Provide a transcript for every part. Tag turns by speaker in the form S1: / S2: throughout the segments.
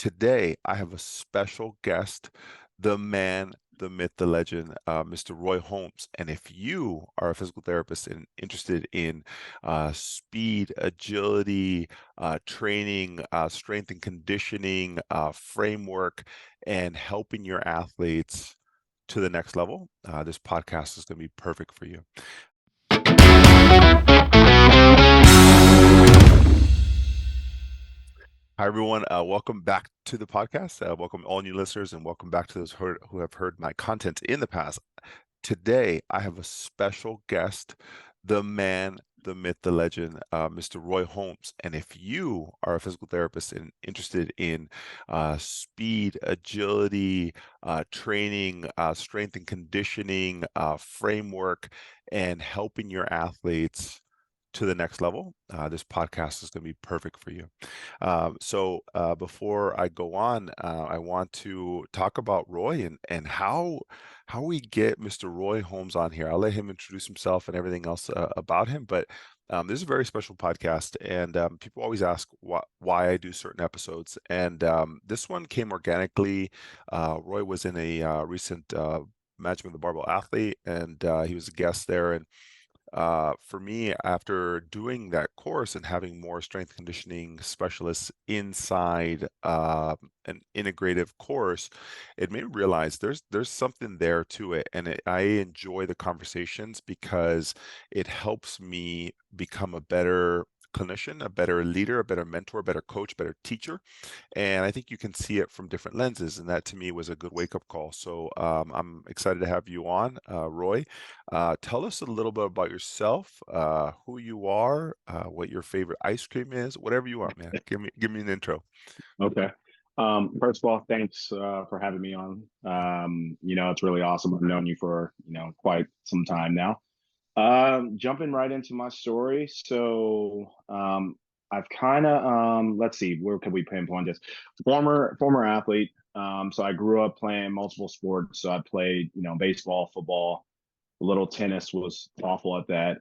S1: Today, I have a special guest, the man, the myth, the legend, Mr. Roy Holmes. And if you are a physical therapist and interested in speed, agility, training, strength and conditioning, framework, and helping your athletes to the next level, this podcast is going to be perfect for you. Hi, everyone. Welcome back to the podcast. Welcome all new listeners, and welcome back to those who have heard my content in the past. Today, I have a special guest, the man, the myth, the legend, Mr. Roy Holmes. And if you are a physical therapist and interested in speed, agility, training, strength and conditioning, framework, and helping your athletes to the next level, this podcast is going to be perfect for you. So before I go on, I want to talk about Roy and how we get Mr. Roy Holmes on here. I'll let him introduce himself and everything else about him, but this is a very special podcast, and people always ask why I do certain episodes, and this one came organically. Roy was in a recent Management of the Barbell Athlete, and he was a guest there, and for me, after doing that course and having more strength conditioning specialists inside an integrative course, it made me realize there's something there to it, and I enjoy the conversations because it helps me become a better clinician, a better leader, a better mentor, better coach, better teacher. And I think you can see it from different lenses, and that to me was a good wake-up call. So I'm excited to have you on, Roy. Tell us a little bit about yourself, who you are, what your favorite ice cream is, whatever you want, man. Give me an intro.
S2: Okay. First of all, thanks for having me on. It's really awesome. I've known you for, quite some time now. Jumping right into my story. So I've kind of let's see, where could we pinpoint this? Former athlete. So I grew up playing multiple sports. So I played, baseball, football, a little tennis, was awful at that.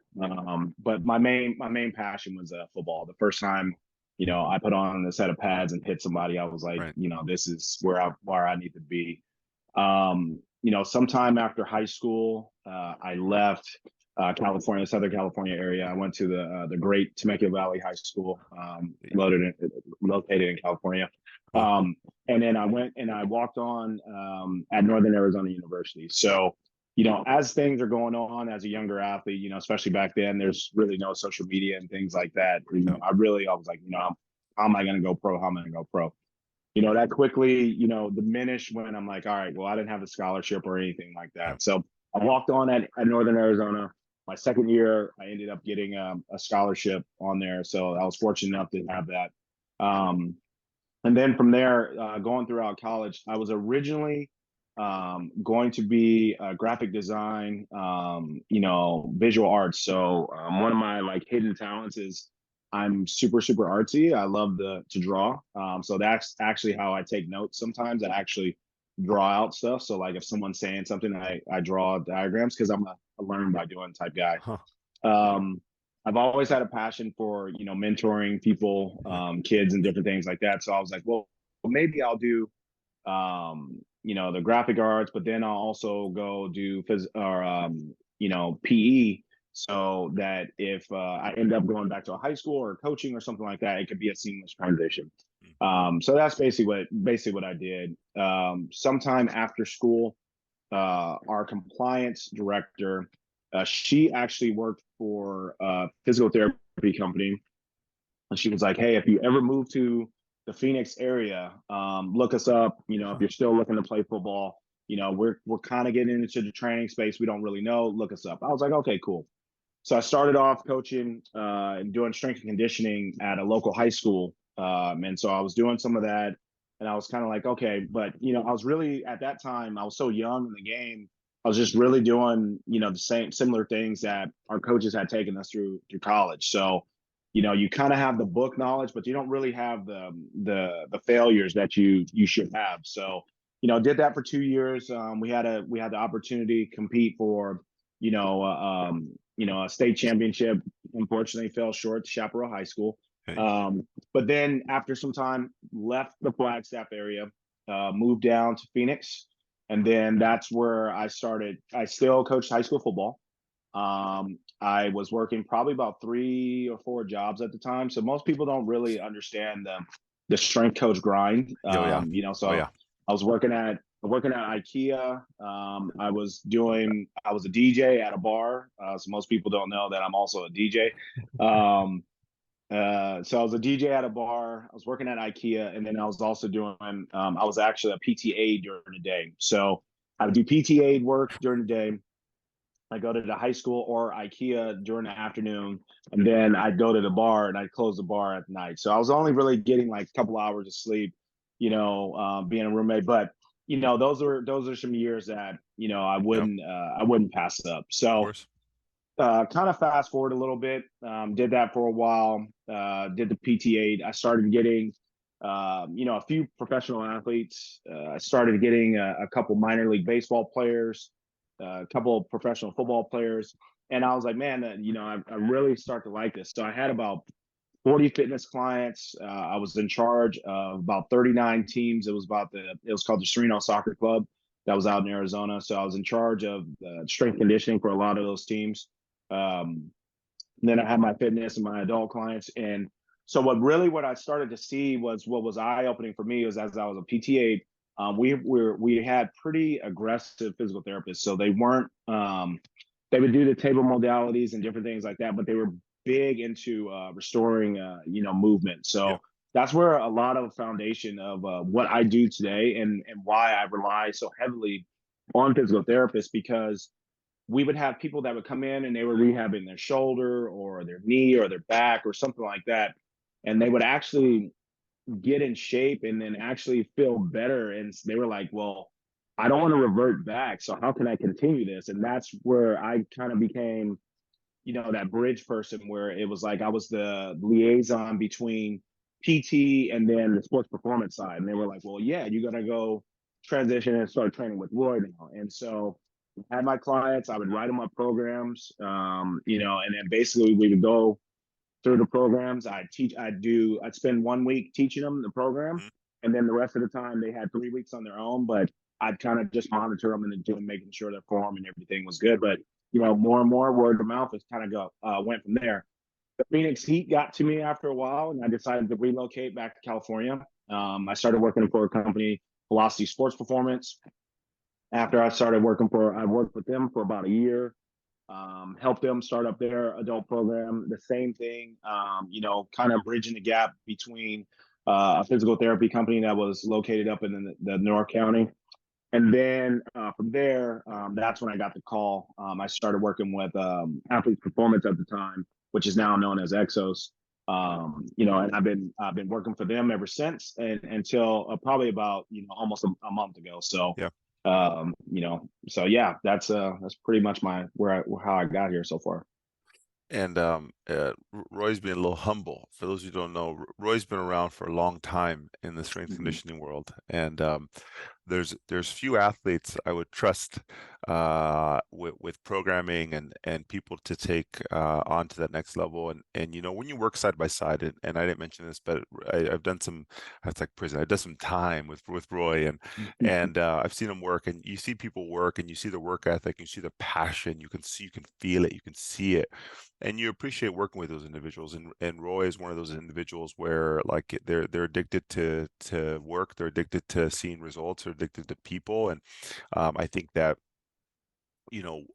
S2: But my main passion was football. The first time, I put on a set of pads and hit somebody, I was like,
S1: Right.
S2: this is where I need to be. Sometime after high school, I left California, Southern California area. I went to the great Temecula Valley High School, located in California.
S1: Huh.
S2: And then I went and I walked on at Northern Arizona University. So, as things are going on as a younger athlete, especially back then, there's really no social media and things like that.
S1: Yeah.
S2: I was like, how am I going to go pro? How am I going to go pro? That quickly, diminished when I'm like, all right, well, I didn't have a scholarship or anything like
S1: Yeah.
S2: that. So I walked on at Northern Arizona. My second year, I ended up getting a scholarship on there. So I was fortunate enough to have that. And then from there, going throughout college, I was originally going to be graphic design, visual arts. So one of my like hidden talents is I'm super artsy. I love to draw. So that's actually how I take notes. Sometimes I actually draw out stuff. So like if someone's saying something, I draw diagrams because I'm a learn by doing type guy.
S1: Huh.
S2: Um, I've always had a passion for mentoring people,
S1: Yeah.
S2: kids, and different things like that. So I was like, well, maybe I'll do the graphic arts, but then I'll also go do PE, so that if I end up going back to a high school or coaching or something like that, it could be a seamless transition. So that's basically what I did. Sometime after school, our compliance director, she actually worked for a physical therapy company, and she was like, "Hey, if you ever move to the Phoenix area, look us up. If
S1: Huh.
S2: you're still looking to play football, we're kind of getting into the training space. We don't really know. Look us up." I was like, "Okay, cool." So I started off coaching and doing strength and conditioning at a local high school, and so I was doing some of that, and I was kind of like, okay, but I was really at that time I was so young in the game. I was just really doing the same similar things that our coaches had taken us through college. So you kind of have the book knowledge, but you don't really have the failures that you should have. So did that for 2 years. We had the opportunity to compete for a state championship. Unfortunately, fell short to Chaparral High School.
S1: Okay.
S2: But then after some time, left the Flagstaff area, moved down to Phoenix, and then that's where I started. I still coached high school football. I was working probably about 3 or 4 jobs at the time, so most people don't really understand the strength coach grind.
S1: Oh yeah. Oh
S2: So
S1: yeah.
S2: I was working at IKEA. I was a DJ at a bar. So most people don't know that I'm also a DJ. Um, so I was a DJ at a bar. I was working at IKEA, and then I was also doing. I was actually a PTA during the day. So I would do PTA work during the day. I go to the high school or IKEA during the afternoon, and then I'd go to the bar and I'd close the bar at night. So I was only really getting like a couple hours of sleep, being a roommate. But those are some years that
S1: Yep.
S2: I wouldn't pass up.
S1: Of
S2: So
S1: course.
S2: kind of fast forward a little bit. Did that for a while. Did the PTA. I started getting, a few professional athletes. I started getting a couple minor league baseball players, a couple of professional football players, and I was like, man, I really start to like this. So I had about 40 fitness clients. I was in charge of about 39 teams. It was called the Sereno Soccer Club that was out in Arizona. So I was in charge of strength conditioning for a lot of those teams. Um, then I had my fitness and my adult clients. And so what I started to see was what was eye opening for me was as I was a PTA, we had pretty aggressive physical therapists. So they weren't they would do the table modalities and different things like that, but they were big into restoring movement. So
S1: Yep.
S2: that's where a lot of foundation of what I do today and why I rely so heavily on physical therapists, because we would have people that would come in and they were rehabbing their shoulder or their knee or their back or something like that. And they would actually get in shape and then actually feel better. And they were like, well, I don't want to revert back. So how can I continue this? And that's where I kind of became, that bridge person where it was like I was the liaison between PT and then the sports performance side. And they were like, well, yeah, you got to go transition and start training with Roy now. And so I had my clients, I would write them up programs, and then basically we would go through the programs. I'd spend 1 week teaching them the program.
S1: Mhm.
S2: And then the rest of the time they had 3 weeks on their own, but I'd kind of just monitor them in the gym, making sure their form and everything was good. But, more and more word of mouth has kind of went from there. The Phoenix Heat got to me after a while, and I decided to relocate back to California. I started working for a company, Velocity Sports Performance. After I worked with them for about a year, helped them start up their adult program. The same thing, kind of bridging the gap between a physical therapy company that was located up in the North County. And then from there, that's when I got the call. I started working with Athletes Performance at the time, which is now known as Exos. And I've been working for them ever since, and until probably about almost a month ago. So
S1: Yeah.
S2: that's pretty much how I got here so far.
S1: And Roy's being a little humble. For those who don't know, Roy's been around for a long time in the strength
S2: Mm-hmm.
S1: conditioning world, and there's few athletes I would trust with programming and people to take on to that next level. And when you work side by side, and I didn't mention this, but I've done some. It's like prison. I've done some time with Roy, and I've seen him work, and you see people work, and you see the work ethic, you see the passion, you can feel it, you can see it, and you appreciate working with those individuals. And Roy is one of those individuals where like they're addicted to work, they're addicted to seeing results, they're addicted to people. And I think that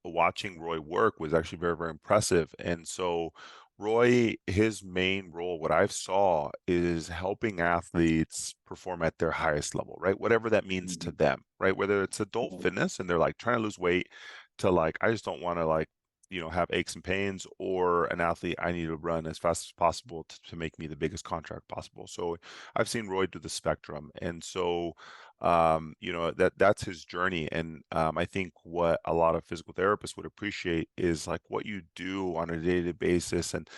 S1: watching Roy work was actually very, very impressive. And so Roy, his main role, what I've saw, is helping athletes perform at their highest level, right? Whatever that means to them, right? Whether it's adult fitness and they're like trying to lose weight, to like, I just don't want to like, have aches and pains, or an athlete, I need to run as fast as possible to make me the biggest contract possible. So I've seen Roy do the spectrum. And so that's his journey. And I think what a lot of physical therapists would appreciate is like what you do on a day-to-day basis. And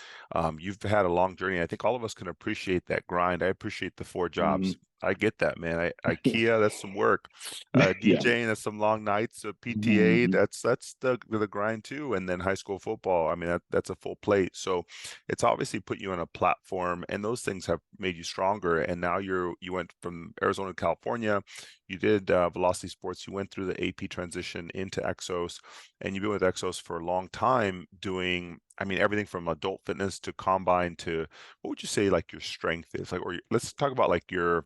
S1: you've had a long journey. I think all of us can appreciate that grind. I appreciate the 4 jobs.
S2: Mm-hmm.
S1: I get that, man. IKEA, that's some work.
S2: Yeah.
S1: DJing, that's some long nights. PTA,
S2: Mhm.
S1: that's the grind too. And then high school football, I mean, that's a full plate. So it's obviously put you on a platform, and those things have made you stronger. And now you went from Arizona to California. You did Velocity Sports. You went through the AP transition into Exos, and you've been with Exos for a long time doing, I mean, everything from adult fitness to combine to, what would you say like your strength is? Like, let's talk about like your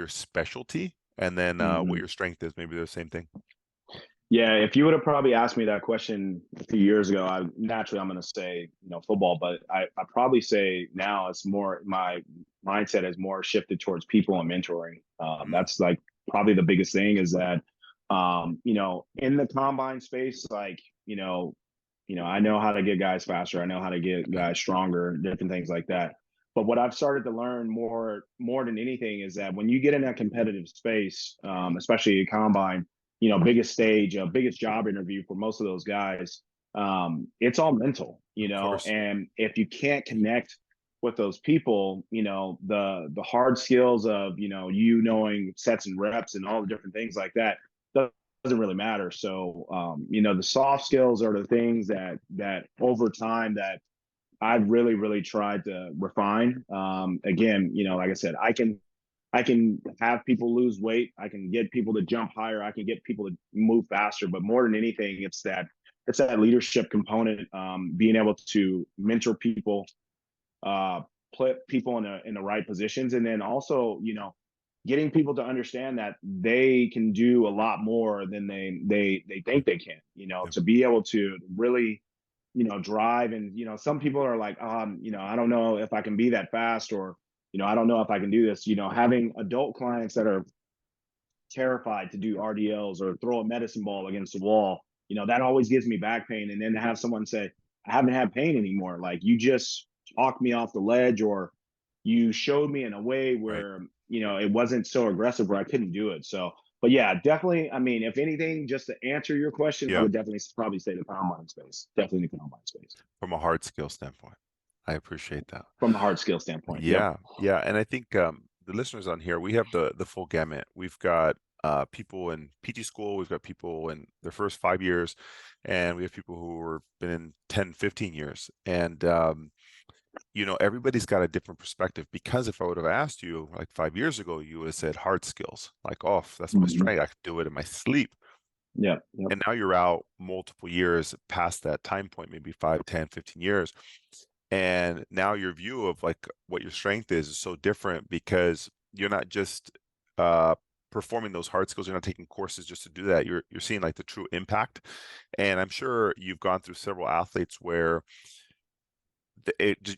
S1: specialty, and then what
S2: Mhm.
S1: your strength is. Maybe they're the same thing.
S2: Yeah, if you would have probably asked me that question a few years ago, I'm going to say, football, but I probably say now it's more, my mindset is more shifted towards people and mentoring.
S1: Mm,
S2: That's like probably the biggest thing is that, in the combine space, like, I know how to get guys faster. I know how to get
S1: yeah,
S2: guys stronger, different things like that. But what I've started to learn more than anything is that when you get in that competitive space, especially a combine, biggest stage, biggest job interview for most of those guys, it's all mental,
S1: of course.
S2: and if you can't connect with those people, the hard skills of, knowing sets and reps and all the different things like that doesn't really matter. So, the soft skills are the things that over time that I've really tried to refine. Again, like I said, I can have people lose weight. I can get people to jump higher. I can get people to move faster. But more than anything, it's that leadership component, being able to mentor people, put people in the right positions, and then also, getting people to understand that they can do a lot more than they think they can.
S1: Yeah,
S2: To be able to really, drive, and some people are like, I don't know if I can be that fast, or I don't know if I can do this. Having adult clients that are terrified to do RDLs or throw a medicine ball against the wall, that always gives me back pain. And then to have someone say, I haven't had pain anymore. Like, you just talked me off the ledge, or you showed me in a way
S1: right.
S2: where, it wasn't so aggressive where I couldn't do it. So, but yeah, definitely. I mean, if anything, just to answer your question, I
S1: Yeah,
S2: would definitely probably say the combine space. Definitely the combine space
S1: from a hard skill standpoint. I appreciate that.
S2: from a hard skill standpoint. Yep.
S1: Yeah, yeah, and I think the listeners on here, we have the full gamut. We've got people in PT school, we've got people in their first 5 years, and we have people who have been in 10, 15 years. And everybody's got a different perspective, because if I would have asked you like 5 years ago, you would have said hard skills, like, oh, that's my
S2: Mm-hmm.
S1: strength. I can do it in my sleep.
S2: Yep. Yep.
S1: And now you're out multiple years past that time point, maybe 5, 10, 15 years. And now your view of like what your strength is so different, because you're not just uh performing those hard skills, you're not taking courses just to do that. You're seeing like the true impact. And I'm sure you've gone through several athletes where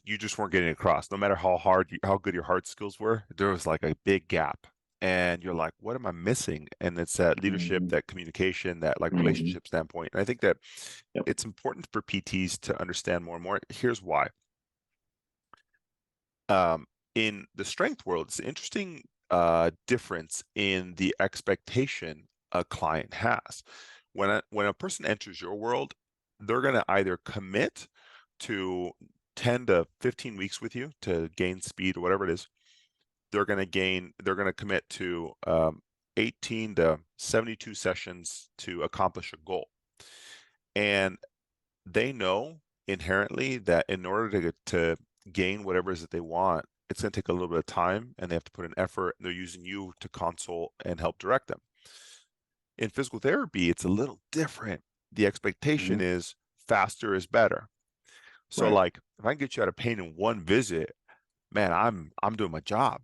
S1: you just weren't getting across, no matter how how good your hard skills were. There was like a big gap, and you're like, what am I missing? And it's that leadership,
S2: Mm-hmm.
S1: that communication, that like
S2: Mm-hmm.
S1: relationship standpoint. And I think that
S2: Yep.
S1: it's important for PTs to understand more and more. Here's why. In the strength world, it's an interesting difference in the expectation a client has. When a person enters your world, they're going to either commit to 10 to 15 weeks with you to gain speed or whatever it is. They're going to commit to 18 to 72 sessions to accomplish a goal. And they know inherently that in order to gain whatever it is that they want, it's going to take a little bit of time, and they have to put an effort. They're using you to consult and help direct them. In physical therapy, it's a little different. The expectation
S2: Mm-hmm.
S1: is faster is better. So
S2: Right.
S1: like if I can get you out of pain in one visit, man, I'm doing my job.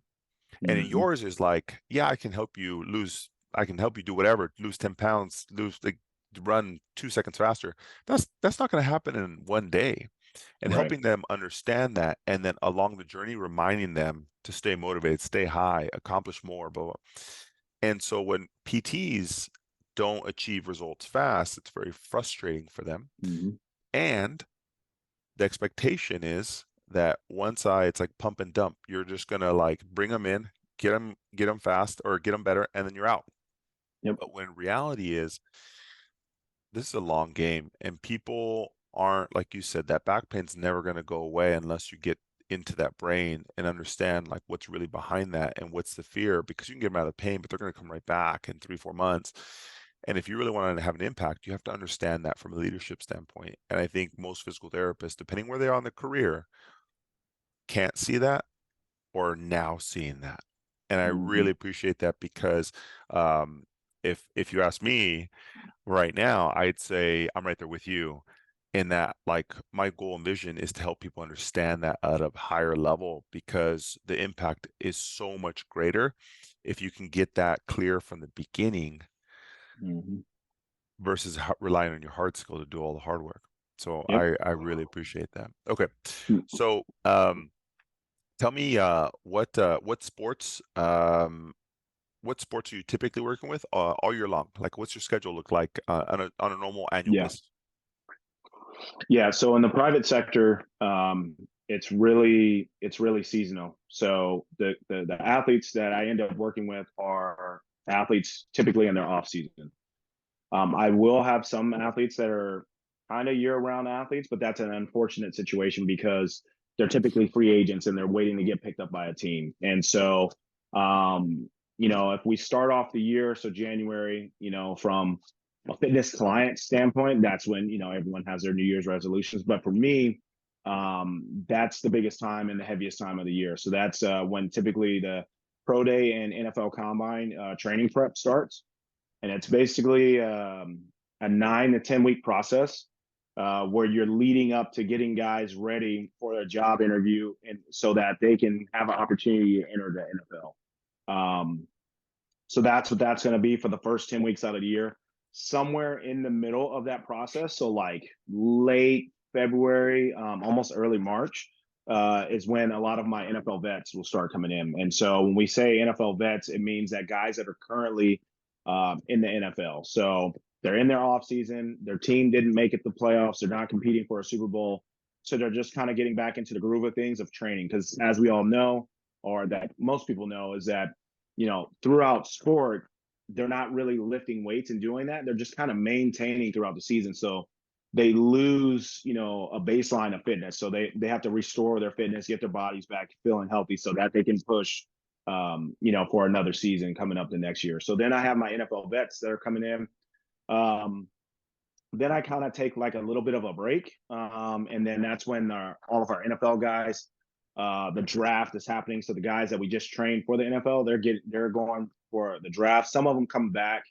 S1: And in
S2: Mm-hmm.
S1: yours is like, yeah, I can help you do whatever, lose 10 pounds, lose like run 2 seconds faster. That's not going to happen in one day. And
S2: Right.
S1: helping them understand that, and then along the journey, reminding them to stay motivated, stay high, accomplish more, blah, blah. And so when PTs don't achieve results fast, it's very frustrating for them.
S2: Mm-hmm.
S1: And the expectation is that it's like pump and dump. You're just gonna like bring them in, get them fast or get them better, and then you're out.
S2: Yep.
S1: But when reality is, this is a long game, and people aren't, like you said, that back pain's never gonna go away unless you get into that brain and understand like what's really behind that and what's the fear, because you can get them out of pain, but they're going to come right back in 3, 4 months. And if you really want to have an impact, you have to understand that from a leadership standpoint. And I think most physical therapists, depending where they are in their career, can't see that or now seeing that. And I
S2: Mm-hmm.
S1: really appreciate that because um, if you ask me right now, I'd say I'm right there with you in that like my goal and vision is to help people understand that at a higher level, because the impact is so much greater if you can get that clear from the beginning
S2: Mm-hmm.
S1: versus relying on your hard skill to do all the hard work. So
S2: Yep.
S1: I really appreciate that. Okay.
S2: Mm.
S1: So tell me what sports are you typically working with all year long? Like what's your schedule look like on a normal annual
S2: Yeah.
S1: basis?
S2: Yeah. So in the private sector, it's really seasonal. So the athletes that I end up working with are athletes typically in their off season. I will have some athletes that are kind of year-round athletes, but that's an unfortunate situation because they're typically free agents and they're waiting to get picked up by a team. And so, if we start off the year, so January, from a fitness client standpoint, that's when everyone has their New Year's resolutions. But for me, that's the biggest time and the heaviest time of the year. So that's when typically the pro day and NFL combine training prep starts, and it's basically a 9 to 10 week process where you're leading up to getting guys ready for a job interview, and so that they can have an opportunity to enter the NFL. So that's what that's going to be for the first 10 weeks out of the year. Somewhere in the middle of that process, so like late February, almost early March, is when a lot of my NFL vets will start coming in. And so when we say NFL vets, it means that guys that are currently in the NFL. So they're in their off season. Their team didn't make it to the playoffs. They're not competing for a Super Bowl. So they're just kind of getting back into the groove of things of training. Because as we all know, or that most people know, is that throughout sport, they're not really lifting weights and doing that. They're just kind of maintaining throughout the season. So they lose, a baseline of fitness. So they have to restore their fitness, get their bodies back feeling healthy so that they can push, for another season coming up the next year. So then I have my NFL vets that are coming in. Then I kind of take like a little bit of a break. And then that's when all of our NFL guys, the draft is happening. So the guys that we just trained for the NFL, they're going for the draft. Some of them come back.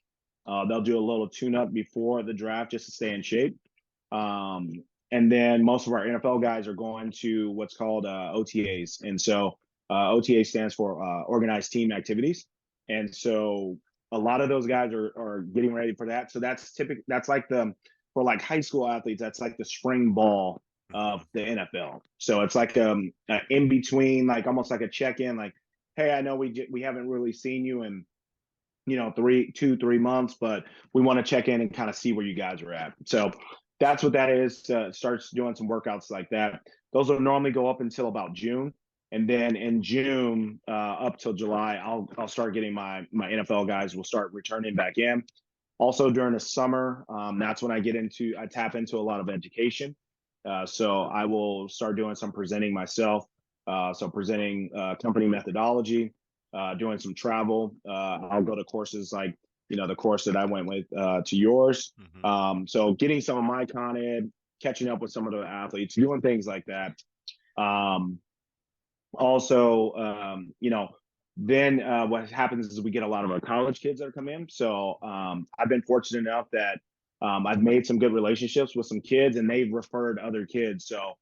S2: They'll do a little tune-up before the draft just to stay in shape. And then most of our NFL guys are going to what's called OTAs. And so OTA stands for organized team activities. And so a lot of those guys are getting ready for that. So that's typical. That's like for like high school athletes, that's like the spring ball of the NFL. So it's like in between, like almost like a check-in, like, hey, I know we haven't really seen you in 3 months, but we want to check in and kind of see where you guys are at. So that's what that is. Starts doing some workouts like that. Those will normally go up until about June. And then in June, up till July, I'll start getting my NFL guys will start returning back in. Also during the summer, that's when I tap into a lot of education. So I will start doing some presenting myself. So presenting company methodology, doing some travel. I'll go to courses like, the course that I went with to yours.
S1: Mm-hmm.
S2: So getting some of my con ed, catching up with some of the athletes, doing things like that. Also, then what happens is we get a lot of our college kids that come in. So I've been fortunate enough that I've made some good relationships with some kids, and they've referred other kids. So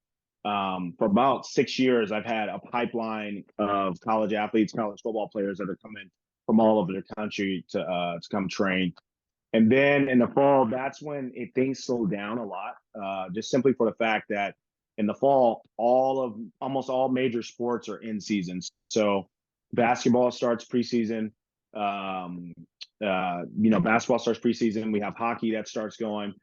S2: for about 6 years, I've had a pipeline of college athletes, college football players that are coming from all over the country to come train. And then in the fall, that's when things slow down a lot, just simply for the fact that in the fall, almost all major sports are in seasons. So basketball starts preseason. Basketball starts preseason. We have hockey that starts going.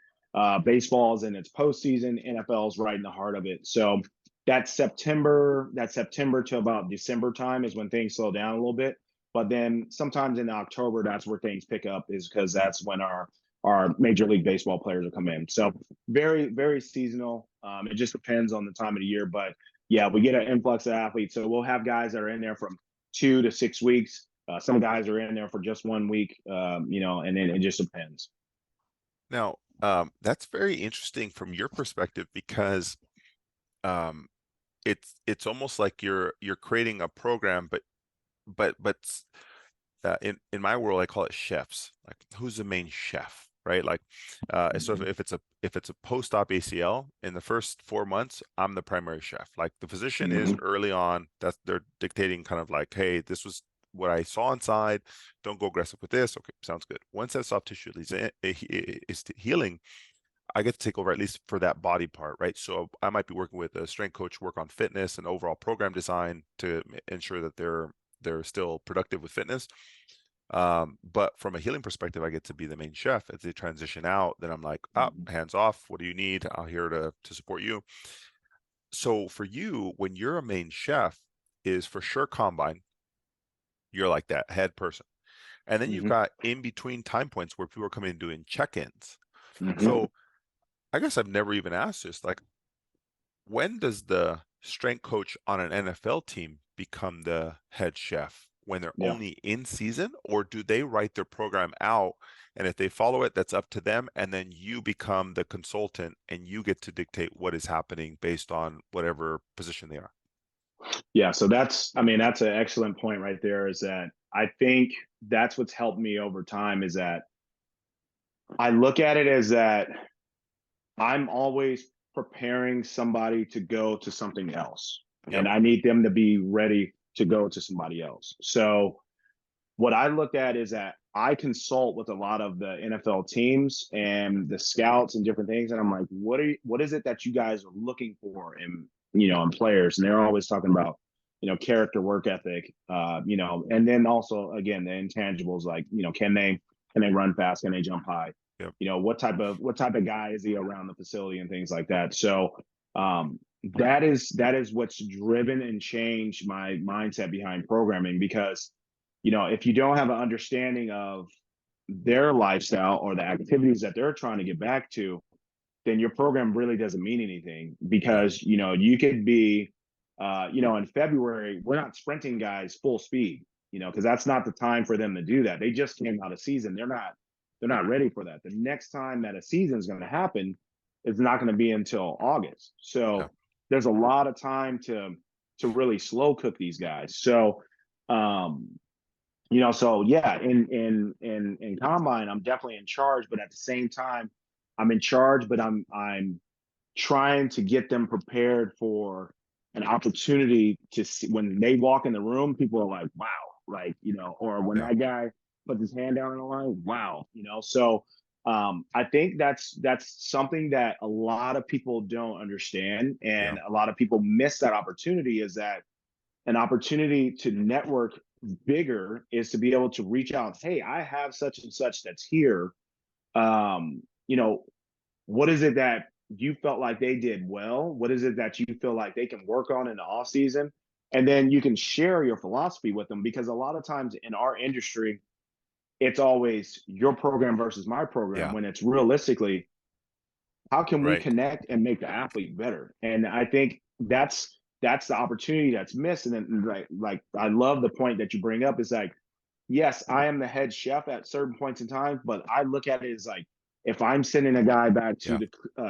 S2: Baseball's in its postseason. NFL's right in the heart of it. So that September to about December time is when things slow down a little bit. But then sometimes in October, that's where things pick up, is because that's when our Major League Baseball players will come in. So very, very seasonal. It just depends on the time of the year. But Yeah, we get an influx of athletes. So we'll have guys that are in there from 2 to 6 weeks. Some guys are in there for just 1 week, and then it just depends.
S1: Now, that's very interesting from your perspective because um, it's almost like you're creating a program, but in my world, I call it chefs. Like, who's the main chef, right? Like, so
S2: Mhm.
S1: if it's a post-op ACL in the first 4 months, I'm the primary chef. Like, the physician is
S2: Mhm.
S1: early on. That's they're dictating kind of like, hey, this was what I saw inside. Don't go aggressive with this. Okay, sounds good. Once that soft tissue is healing, I get to take over at least for that body part, right? So I might be working with a strength coach, work on fitness and overall program design to ensure that they're still productive with fitness. But from a healing perspective, I get to be the main chef. As they transition out, then I'm like, oh,
S2: Mhm.
S1: hands off. What do you need? I'm here to support you. So for you, when you're a main chef, is for sure combine. You're like that head person. And then you've
S2: Mhm.
S1: got in between time points where people are coming and doing check-ins.
S2: Mhm.
S1: So I guess I've never even asked this. Like, when does the strength coach on an NFL team become the head chef? When they're
S2: Yeah.
S1: only in season, or do they write their program out? And if they follow it, that's up to them. And then you become the consultant and you get to dictate what is happening based on whatever position they are.
S2: Yeah. So that's an excellent point right there. Is that I think that's what's helped me over time is that I look at it as that I'm always preparing somebody to go to something else,
S1: Yep.
S2: and I need them to be ready to go to somebody else. So what I look at is that I consult with a lot of the NFL teams and the scouts and different things, and I'm like, what is it that you guys are looking for in players? And they're always talking about character, work ethic, and then also again the intangibles like can they run fast, can they jump high,
S1: Yep.
S2: what type of guy is he around the facility and things like that. So that is what's driven and changed my mindset behind programming because if you don't have an understanding of their lifestyle or the activities that they're trying to get back to, then your program really doesn't mean anything
S1: Right.
S2: because, you could be, in February, we're not sprinting guys full speed, because that's not the time for them to do that. They just came out of season. They're not ready for that. The next time that a season is going to happen is not going to be until August.
S1: Yeah.
S2: So there's a lot of time to really slow cook these guys. So, um, so yeah, in combine, I'm definitely in charge, but at the same time, I'm in charge, but I'm trying to get them prepared for an opportunity to see when they walk in the room, people are like, wow, like, or when
S1: Yeah.
S2: that guy puts his hand down on the line, wow, so I think that's something that a lot of people don't understand,
S1: Yeah.
S2: and a lot of people miss that opportunity is that an opportunity to network bigger is to be able to reach out. Hey, I have such and such that's here. Um, you know, what is it that you felt like they did well? What is it that you feel like they can work on in the off season? And then you can share your philosophy with them because a lot of times in our industry, it's always your program versus my program
S1: Yeah.
S2: when it's realistically how can we
S1: Right.
S2: connect and make the athlete better? And I think that's the opportunity that's missed. And then like I love the point that you bring up is like, yes, I am the head chef at certain points in time, but I look at it as like if I'm sending a guy back to
S1: Yeah.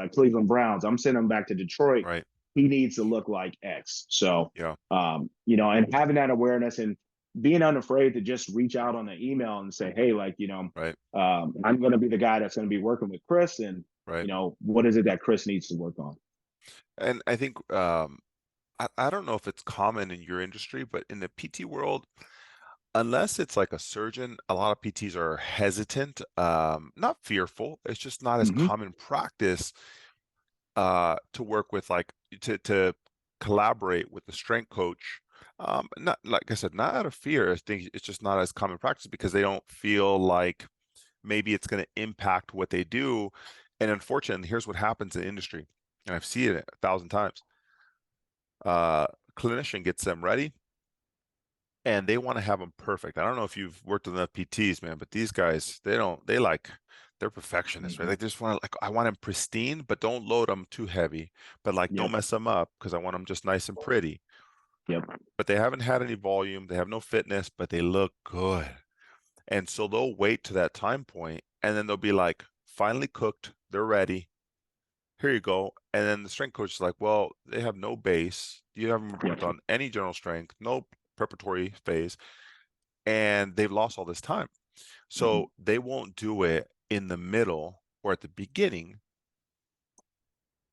S2: the Cleveland Browns, I'm sending him back to Detroit.
S1: Right.
S2: He needs to look like X. So,
S1: Yeah.
S2: and having that awareness and being unafraid to just reach out on the email and say, hey, like,
S1: Right.
S2: I'm going to be the guy that's going to be working with Chris, and
S1: Right.
S2: what is it that Chris needs to work on?
S1: And I think I don't know if it's common in your industry, but in the PT world, unless it's like a surgeon, a lot of PTs are hesitant, not fearful. It's just not as
S2: Mm-hmm.
S1: common practice to work with like to collaborate with the strength coach. Not like I said, not out of fear. I think it's just not as common practice because they don't feel like maybe it's going to impact what they do. And unfortunately, here's what happens in the industry, and I've seen it 1,000 times. Uh, Clinician gets them ready and they want to have them perfect. I don't know if you've worked with enough PTs, man, but these guys, they don't, they like, they're perfectionists, right?
S2: Hmm.
S1: Like they just want to, like, I want them pristine, but don't load them too heavy, but like don't
S2: Yep.
S1: mess them up because I want them just nice and pretty.
S2: Yep.
S1: But they haven't had any volume, they have no fitness, but they look good. And so they'll wait to that time point and then they'll be like, finally cooked, they're ready. Here you go. And then the strength coach is like, well, they have no base. You haven't
S2: Yep.
S1: worked on any general strength, no preparatory phase, and they've lost all this time.
S2: Hmm.
S1: So they won't do it in the middle or at the beginning.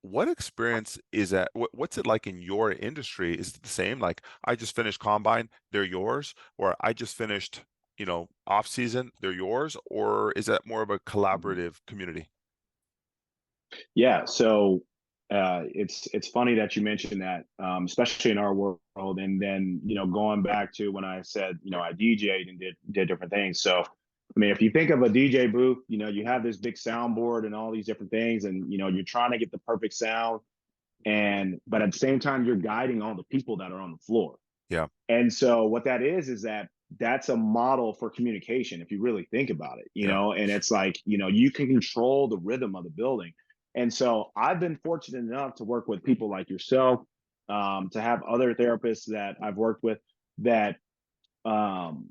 S1: What experience is that? What's it like in your industry? Is it the same? Like, I just finished combine, they're yours, or I just finished, off season, they're yours, or is that more of a collaborative community?
S2: Yeah. So it's funny that you mentioned that, especially in our world. And then going back to when I said I DJ'd and did different things. So I mean, if you think of a DJ booth, you have this big soundboard and all these different things, and you're trying to get the perfect sound, but at the same time you're guiding all the people that are on the floor.
S1: Yeah,
S2: And so what that is that that's a model for communication if you really think about it,
S1: yeah,
S2: and it's like, you can control the rhythm of the building. And so I've been fortunate enough to work with people like yourself, to have other therapists that I've worked with that, um,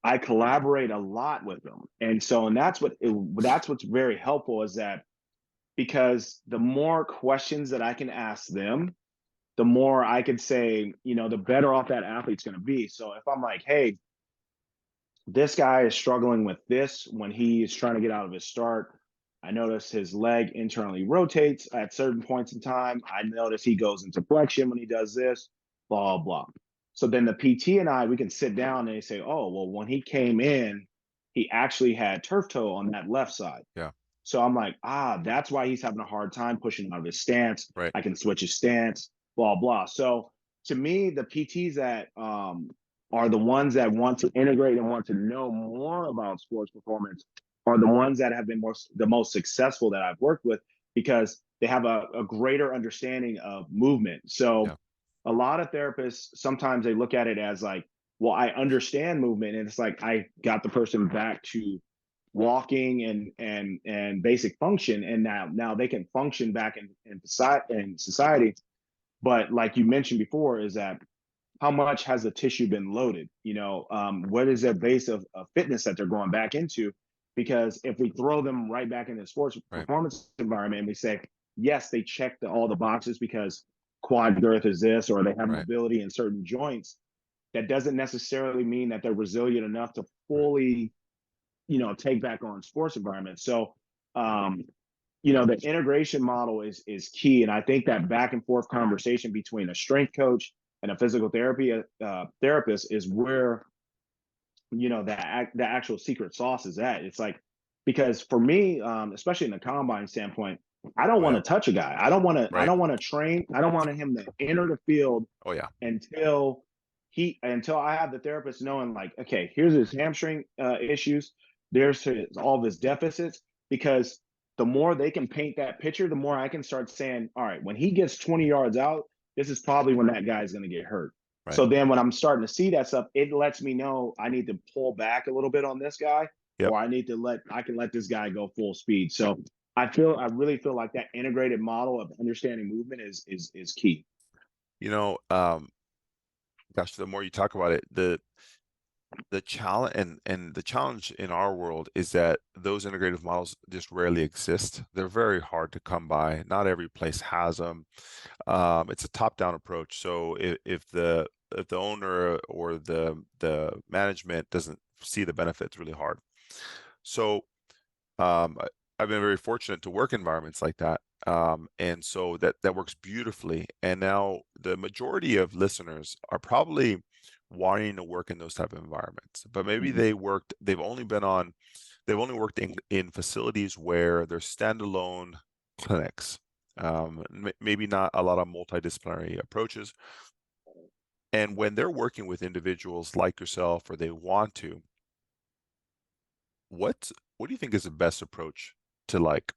S2: I collaborate a lot with them. And so, and that's what's very helpful is that because the more questions that I can ask them, the more I could say, the better off that athlete's going to be. So if I'm like, hey, this guy is struggling with this when he is trying to get out of his start. I notice his leg internally rotates at certain points in time. I notice he goes into flexion when he does this, blah, blah. So then the PT and I, we can sit down and they say, oh, well, when he came in, he actually had turf toe on that left side.
S1: yeah,
S2: So I'm like, that's why he's having a hard time pushing out of his stance.
S1: right,
S2: I can switch his stance, blah, blah. So to me, the PTs that are the ones that want to integrate and want to know more about sports performance are the ones that have been the most successful that I've worked with because they have a greater understanding of movement.
S1: yeah,
S2: So a lot of therapists, sometimes they look at it as like, well, I understand movement. And it's like, I got the person back to walking and basic function, and now they can function back in society. But like you mentioned before, is that how much has the tissue been loaded? What is their base of fitness that they're going back into? Because if we throw them right back into the sports
S1: right,
S2: performance environment and we say, yes, they checked all the boxes because quad girth is this, or they have
S1: right,
S2: mobility in certain joints, that doesn't necessarily mean that they're resilient enough to
S1: right.
S2: fully take back on sports environments. So um the integration model is key, and I think that back and forth conversation between a strength coach and a physical therapy therapist is where the actual secret sauce is at. It's like, because for me, especially in the combine standpoint, I don't
S1: Oh
S2: want
S1: yeah,
S2: to touch a guy. I
S1: right.
S2: don't want to train. I don't want him to enter the field
S1: Oh yeah,
S2: until until I have the therapist knowing, like, okay, here's his hamstring issues, there's all of his deficits, because the more they can paint that picture, the more I can start saying, all right, when he gets 20 yards out, this is probably when that guy's going to get hurt.
S1: right.
S2: So then when I'm starting to see that stuff, it lets me know I need to pull back a little bit on this guy,
S1: Yep.
S2: or I can let this guy go full speed. So I really feel like that integrated model of understanding movement is key.
S1: You know, gosh, the more you talk about it, the challenge and the challenge in our world is that those integrative models just rarely exist. They're very hard to come by. Not every place has them. It's a top-down approach. So if the owner or the management doesn't see the benefit, it's really hard. So I've been very fortunate to work in environments like that. And so that works beautifully. And now the majority of listeners are probably wanting to work in those type of environments, but maybe
S2: Mhm.
S1: they've only worked in facilities where they're standalone clinics. Maybe not a lot of multidisciplinary approaches. And when they're working with individuals like yourself, or they want to, what do you think is the best approach to like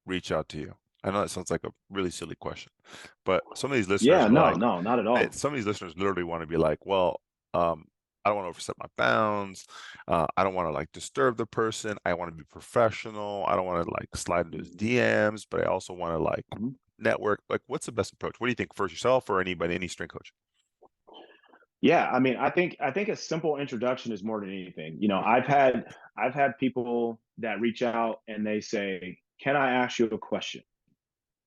S1: reach out to you? I know that sounds like a really silly question, but some of these listeners
S2: Yeah,
S1: are
S2: no,
S1: like,
S2: no, not at all.
S1: some of these listeners literally want to be like, well, um, I don't want to overstep my bounds. I don't want to like disturb the person. I want to be professional. I don't want to like slide into his DMs, but I also want to like
S2: Mhm.
S1: network. Like, what's the best approach? What do you think for yourself or anybody, any strength coach?
S2: Yeah, I mean, I think a simple introduction is more than anything. You know, I've had people that reach out and they say, "Can I ask you a question?"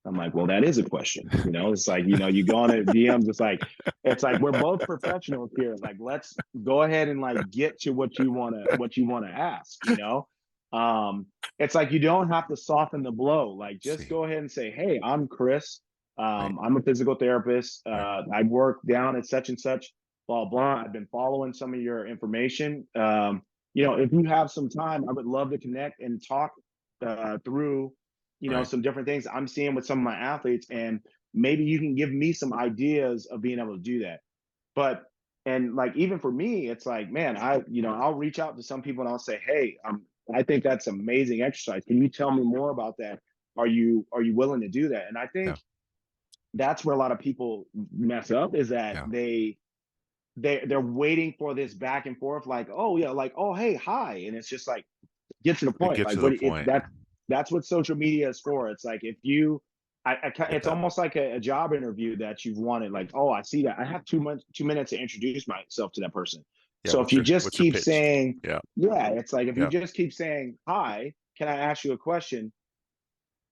S2: I'm like, well, that is a question. You know, it's like, you go on at DMs, it's like we're both professionals here. Like, let's go ahead and like get to what you wanna ask, you know? Um, it's like you don't have to soften the blow. Like just
S1: See,
S2: go ahead and say, hey, I'm Chris.
S1: right,
S2: I'm a physical therapist.
S1: right.
S2: I work down at such and such, blah, blah. I've been following some of your information. If you have some time, I would love to connect and talk through
S1: Right.
S2: some different things I'm seeing with some of my athletes, and maybe you can give me some ideas of being able to do that. But and like even for me, it's like, man, I'll reach out to some people and I'll say, hey, I think that's amazing exercise. Can you tell me more about that? Are you willing to do that? And I
S1: Yeah.
S2: think that's where a lot of people mess up is that
S1: Yeah.
S2: they're waiting for this back and forth, like, oh yeah, like, oh hey, hi, and it's just like get to the
S1: To
S2: point.
S1: get
S2: Like
S1: to the
S2: what it
S1: point.
S2: that's what social media is for. It's like if you,
S1: Get
S2: it's
S1: that.
S2: almost like a job interview that you've wanted. Like, oh, I see that. I have 2 minutes to introduce myself to that person.
S1: Yeah.
S2: So if you just
S1: What's your
S2: keep
S1: pitch?
S2: saying,
S1: Yeah.
S2: yeah, it's like if you
S1: Yeah.
S2: just keep saying, hi, can I ask you a question?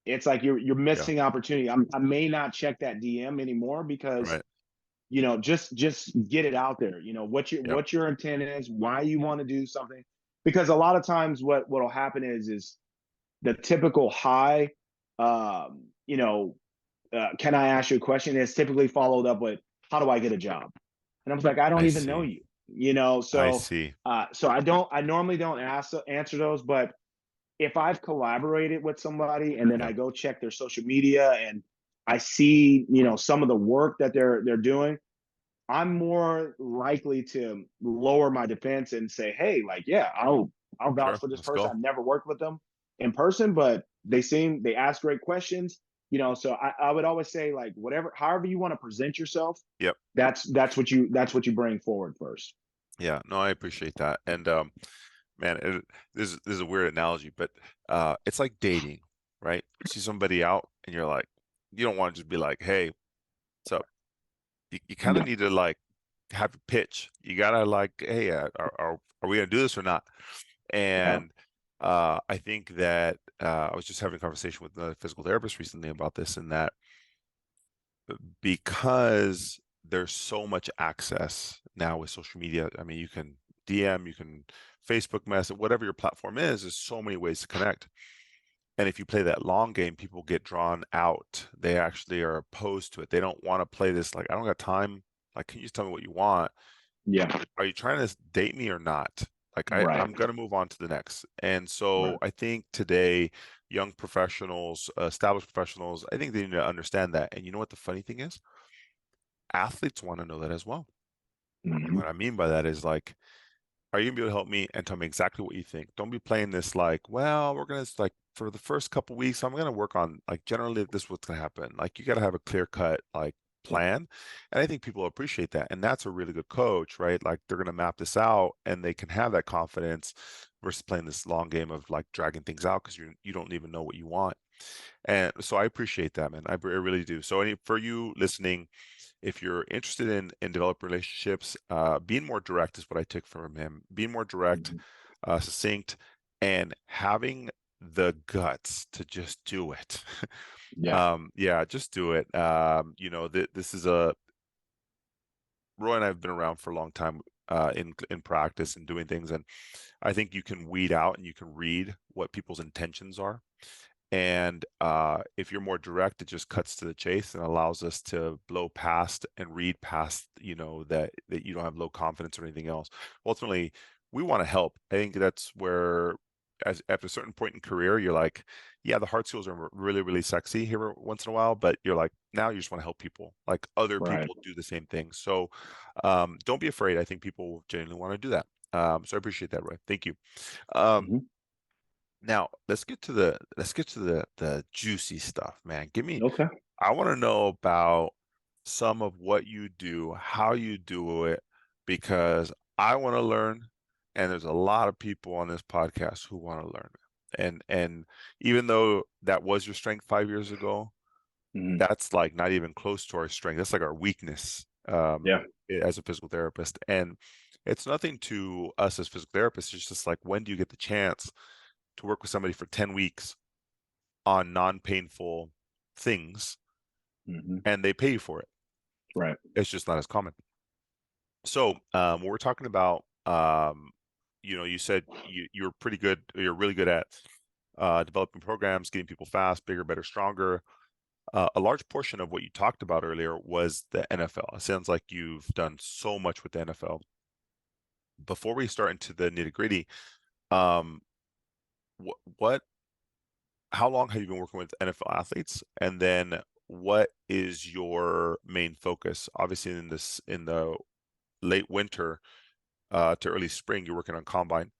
S2: It's like you're
S1: Yeah.
S2: missing opportunity. I may not check that DM anymore because
S1: Right.
S2: just get it out there.
S1: Yep.
S2: What your intent is, why you want to do something. Because a lot of times what'll happen is the typical high, um, you know, can I ask you a question? Is typically followed up with, how do I get a job? And I'm like, I don't
S1: I
S2: even know
S1: see.
S2: you, you know?
S1: I
S2: So,
S1: see.
S2: I normally don't answer those, but if I've collaborated with somebody and then
S1: Yeah.
S2: I go check their social media and I see, some of the work that they're doing, I'm more likely to lower my defense and say, hey, like, yeah, I'll vouch
S1: Sure.
S2: for this
S1: Let's
S2: person.
S1: go.
S2: I've never worked with them in person, but they ask great questions. So I would always say, like, whatever, however you want to present yourself,
S1: Yep.
S2: that's what you bring forward first.
S1: Yeah. No, I appreciate that. And man, this is a weird analogy, but it's like dating, right? You see somebody out and you're like, you don't want to just be like, hey, what's up? You kind of
S2: Yeah.
S1: need to like have a pitch. You gotta like, hey, are we gonna do this or not?
S2: Yeah.
S1: And I think that I was just having a conversation with a physical therapist recently about this, and that because there's so much access now with social media. I mean, you can DM, you can Facebook message, whatever your platform is, there's so many ways to connect. And if you play that long game, people get drawn out. They actually are opposed to it. They don't want to play this, like, I don't got time. Like, can you just tell me what you want?
S2: Yeah.
S1: Are you trying to date me or not? Like,
S2: Right.
S1: I'm gonna move on to the next. And so
S2: Right.
S1: I think today, young professionals, established professionals, I think they need to understand that. And you know what the funny thing is? Athletes want to know that as well.
S2: Hmm.
S1: What I mean by that is like, are you gonna be able to help me and tell me exactly what you think? Don't be playing this like, well, we're gonna like for the first couple weeks, I'm gonna work on like generally this is what's gonna happen. Like you gotta have a clear cut like plan. And I think people appreciate that. And that's a really good coach, right? Like they're gonna map this out and they can have that confidence versus playing this long game of like dragging things out because you don't even know what you want. And so I appreciate that, man. I really do. So for you listening, if you're interested in developing relationships, being more direct is what I took from him. Being more direct,
S2: Hmm.
S1: succinct, and having the guts to just do it.
S2: Yeah.
S1: Yeah, just do it. This is Roy and I have been around for a long time in practice and doing things, and I think you can weed out and you can read what people's intentions are. And if you're more direct, it just cuts to the chase and allows us to blow past and read past, that you don't have low confidence or anything else. Ultimately, we want to help. I think that's where, as after a certain point in career, you're like, yeah, the hard skills are really, really sexy here once in a while, but you're like, now you just want to help people, like other
S2: Right.
S1: people do the same thing. So don't be afraid. I think people genuinely want to do that. So I appreciate that, Roy. Thank you. Um,
S2: Hmm.
S1: Now let's get to the juicy stuff, man.
S2: Okay.
S1: I want to know about some of what you do, how you do it, because I want to learn, and there's a lot of people on this podcast who want to learn. And even though that was your strength 5 years ago,
S2: Mhm.
S1: that's like not even close to our strength. That's like our weakness
S2: Yeah.
S1: as a physical therapist. And it's nothing to us as physical therapists. It's just like, when do you get the chance to work with somebody for 10 weeks on non-painful things
S2: Hmm.
S1: and they pay you for it?
S2: Right.
S1: It's just not as common. So we're talking about, you said you're pretty good, you're really good at developing programs, getting people fast, bigger, better, stronger. A large portion of what you talked about earlier was the NFL. It sounds like you've done so much with the NFL. Before we start into the nitty gritty, um, what, how long have you been working with NFL athletes? And then what is your main focus? Obviously, in the late winter to early spring, you're working on combine.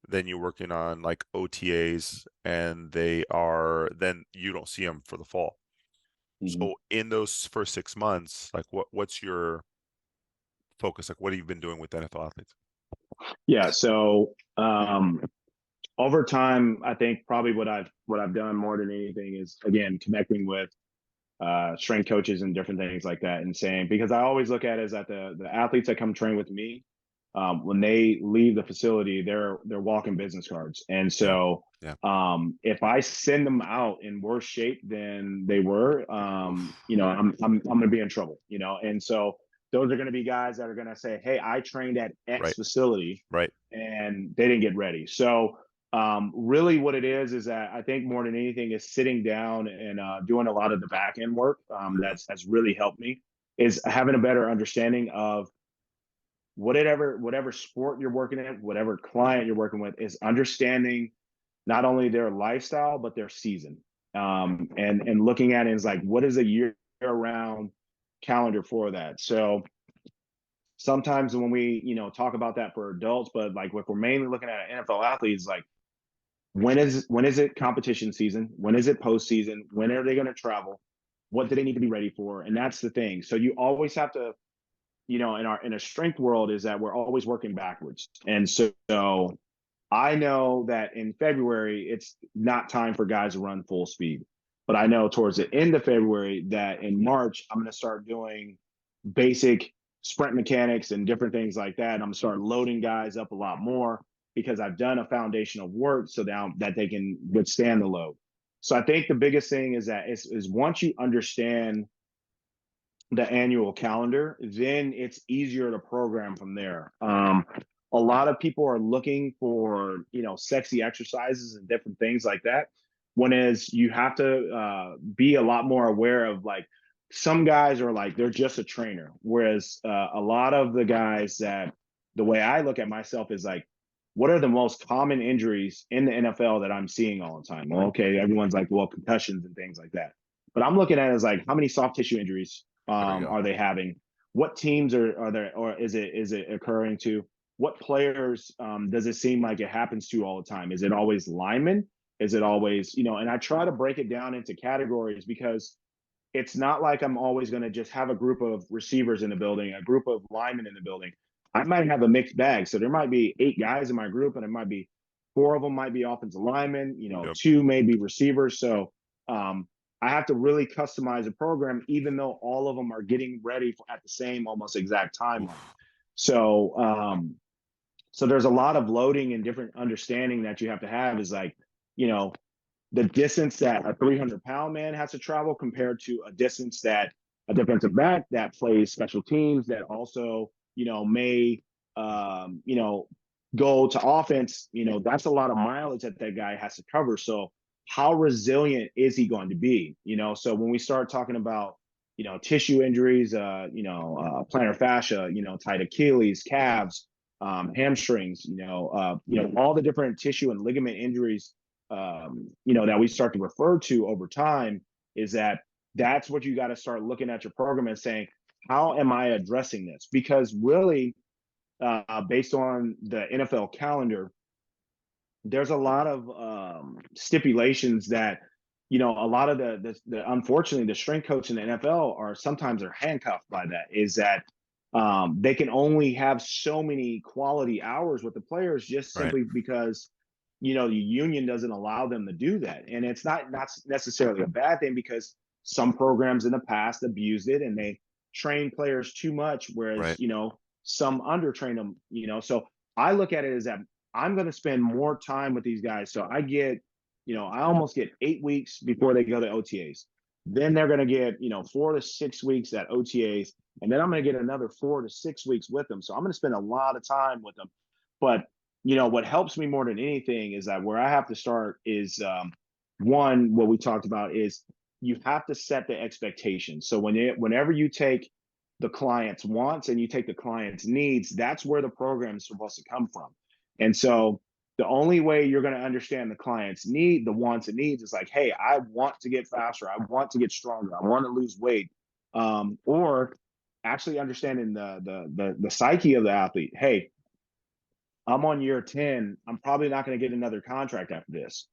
S1: Then you're working on like OTAs, and then you don't see them for the fall.
S2: Hmm.
S1: So in those first 6 months, like what's your focus? Like, what have you been doing with NFL athletes?
S2: Yeah. So over time, I think probably what I've done more than anything is, again, connecting with strength coaches and different things like that, and saying, because I always look at it as that the athletes that come train with me, when they leave the facility, they're walking business cards. And
S1: Yeah,
S2: so
S1: yeah.
S2: if I send them out in worse shape than they were,
S1: Oof.
S2: I'm going to be in trouble, and so those are going to be guys that are going to say, hey, I trained at X
S1: Right,
S2: facility
S1: right.
S2: and they didn't get ready. So really what it is that I think more than anything is sitting down and doing a lot of the back end work.
S1: Hmm.
S2: That's really helped me, is having a better understanding of whatever sport you're working in, whatever client you're working with, is understanding not only their lifestyle but their season, and looking at it is like, what is a year round calendar for that. So sometimes when we talk about that for adults, but like if we're mainly looking at NFL athletes, like when is it competition season, when is it postseason, when are they going to travel, what do they need to be ready for? And that's the thing. So you always have to, in a strength world, is that we're always working backwards. And so I know that in February it's not time for guys to run full speed, but I know towards the end of February that in March I'm going to start doing basic sprint mechanics and different things like that. And I'm going to start loading guys up a lot more because I've done a foundation of work so that they can withstand the load. So I think the biggest thing is that is once you understand the annual calendar, then it's easier to program from there. A lot of people are looking for, sexy exercises and different things like that. When as you have to be a lot more aware of, like, some guys are like, they're just a trainer. Whereas a lot of the guys, that the way I look at myself is like, what are the most common injuries in the NFL that I'm seeing all the time? Well, okay, everyone's like, well, concussions and things like that. But I'm looking at it as like, how many soft tissue injuries
S1: There we go.
S2: are they having? What teams are there, or is it occurring to? What players does it seem like it happens to all the time? Is it always linemen? Is it always, and I try to break it down into categories, because it's not like I'm always going to just have a group of receivers in the building, a group of linemen in the building. I might have a mixed bag. So there might be 8 guys in my group, and it might be 4 of them might be offensive linemen,
S1: Yep.
S2: 2 may be receivers. So I have to really customize a program, even though all of them are getting ready at the same almost exact timeline.
S1: Oof.
S2: So, so there's a lot of loading and different understanding that you have to have, is like, you know, the distance that a 300-pound man has to travel compared to a distance that a defensive back that plays special teams, that also, may, go to offense, that's a lot of mileage that guy has to cover. So how resilient is he going to be? So when we start talking about, tissue injuries, plantar fascia, tight Achilles, calves, hamstrings, all the different tissue and ligament injuries, that we start to refer to over time, is that's what you got to start looking at your program and saying, how am I addressing this? Because really, based on the NFL calendar, there's a lot of stipulations that, a lot of the unfortunately, the strength coach in the NFL are sometimes handcuffed by that. Is that They can only have so many quality hours with the players just
S1: Right.
S2: simply because, the union doesn't allow them to do that. And it's not necessarily a bad thing, because some programs in the past abused it and they train players too much, whereas,
S1: Right.
S2: some undertrain them, So I look at it as that I'm going to spend more time with these guys. So I get, I almost get 8 weeks before they go to OTAs. Then they're going to get, 4 to 6 weeks at OTAs. And then I'm going to get another 4 to 6 weeks with them. So I'm going to spend a lot of time with them. But, what helps me more than anything is that where I have to start is one, what we talked about is you have to set the expectations. So whenever you take the client's wants and you take the client's needs, that's where the program is supposed to come from. And so the only way you're going to understand the client's the wants and needs is like, hey, I want to get faster. I want to get stronger. I want to lose weight. Or actually understanding the psyche of the athlete. Hey, I'm on year 10. I'm probably not going to get another contract after this.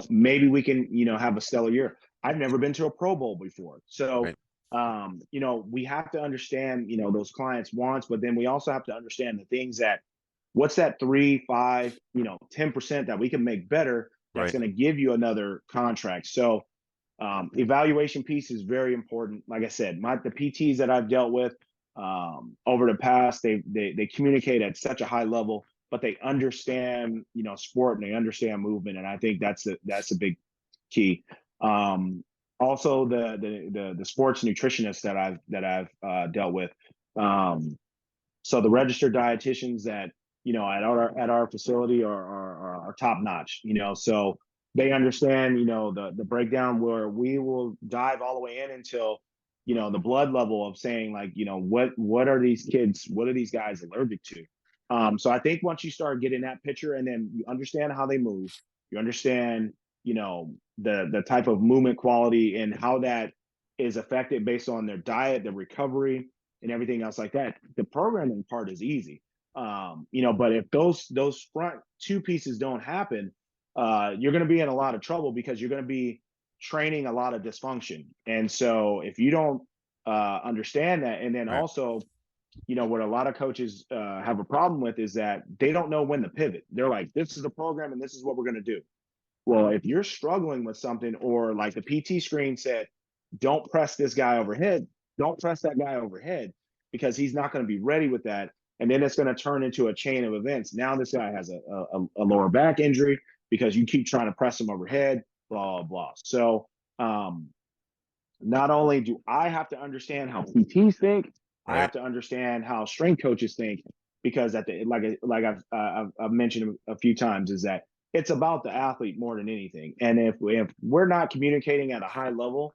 S2: Maybe we can, have a stellar year. I've never been to a Pro Bowl before. So,
S1: Right.
S2: we have to understand, those clients' wants, but then we also have to understand the things that what's that 3, 5, 10% that we can make better that's
S1: Right.
S2: going to give you another contract. So, evaluation piece is very important. Like I said, the PTs that I've dealt with over the past, they communicate at such a high level, but they understand sport and they understand movement, and I think that's a big key. Also, the sports nutritionists that I've dealt with. So the registered dietitians that at our facility are top notch. So they understand the breakdown where we will dive all the way in until the blood level of saying like what are these kids, what are these guys allergic to. So I think once you start getting that picture and then you understand how they move, you understand the type of movement quality and how that is affected based on their diet, their recovery, and everything else like that. The programming part is easy. But if those front two pieces don't happen, you're going to be in a lot of trouble because you're going to be training a lot of dysfunction. And so if you don't understand that, and then
S1: Right.
S2: also, what a lot of coaches have a problem with is that they don't know when to pivot. They're like, this is the program and this is what we're going to do. Well, if you're struggling with something, or like the PT screen said, don't press this guy overhead, don't press that guy overhead, because he's not going to be ready with that. And then it's going to turn into a chain of events. Now this guy has a lower back injury because you keep trying to press him overhead, blah, blah. So not only do I have to understand how PTs think, I
S1: Right.
S2: have to understand how strength coaches think, because like I've mentioned a few times, is that it's about the athlete more than anything. And if we're not communicating at a high level,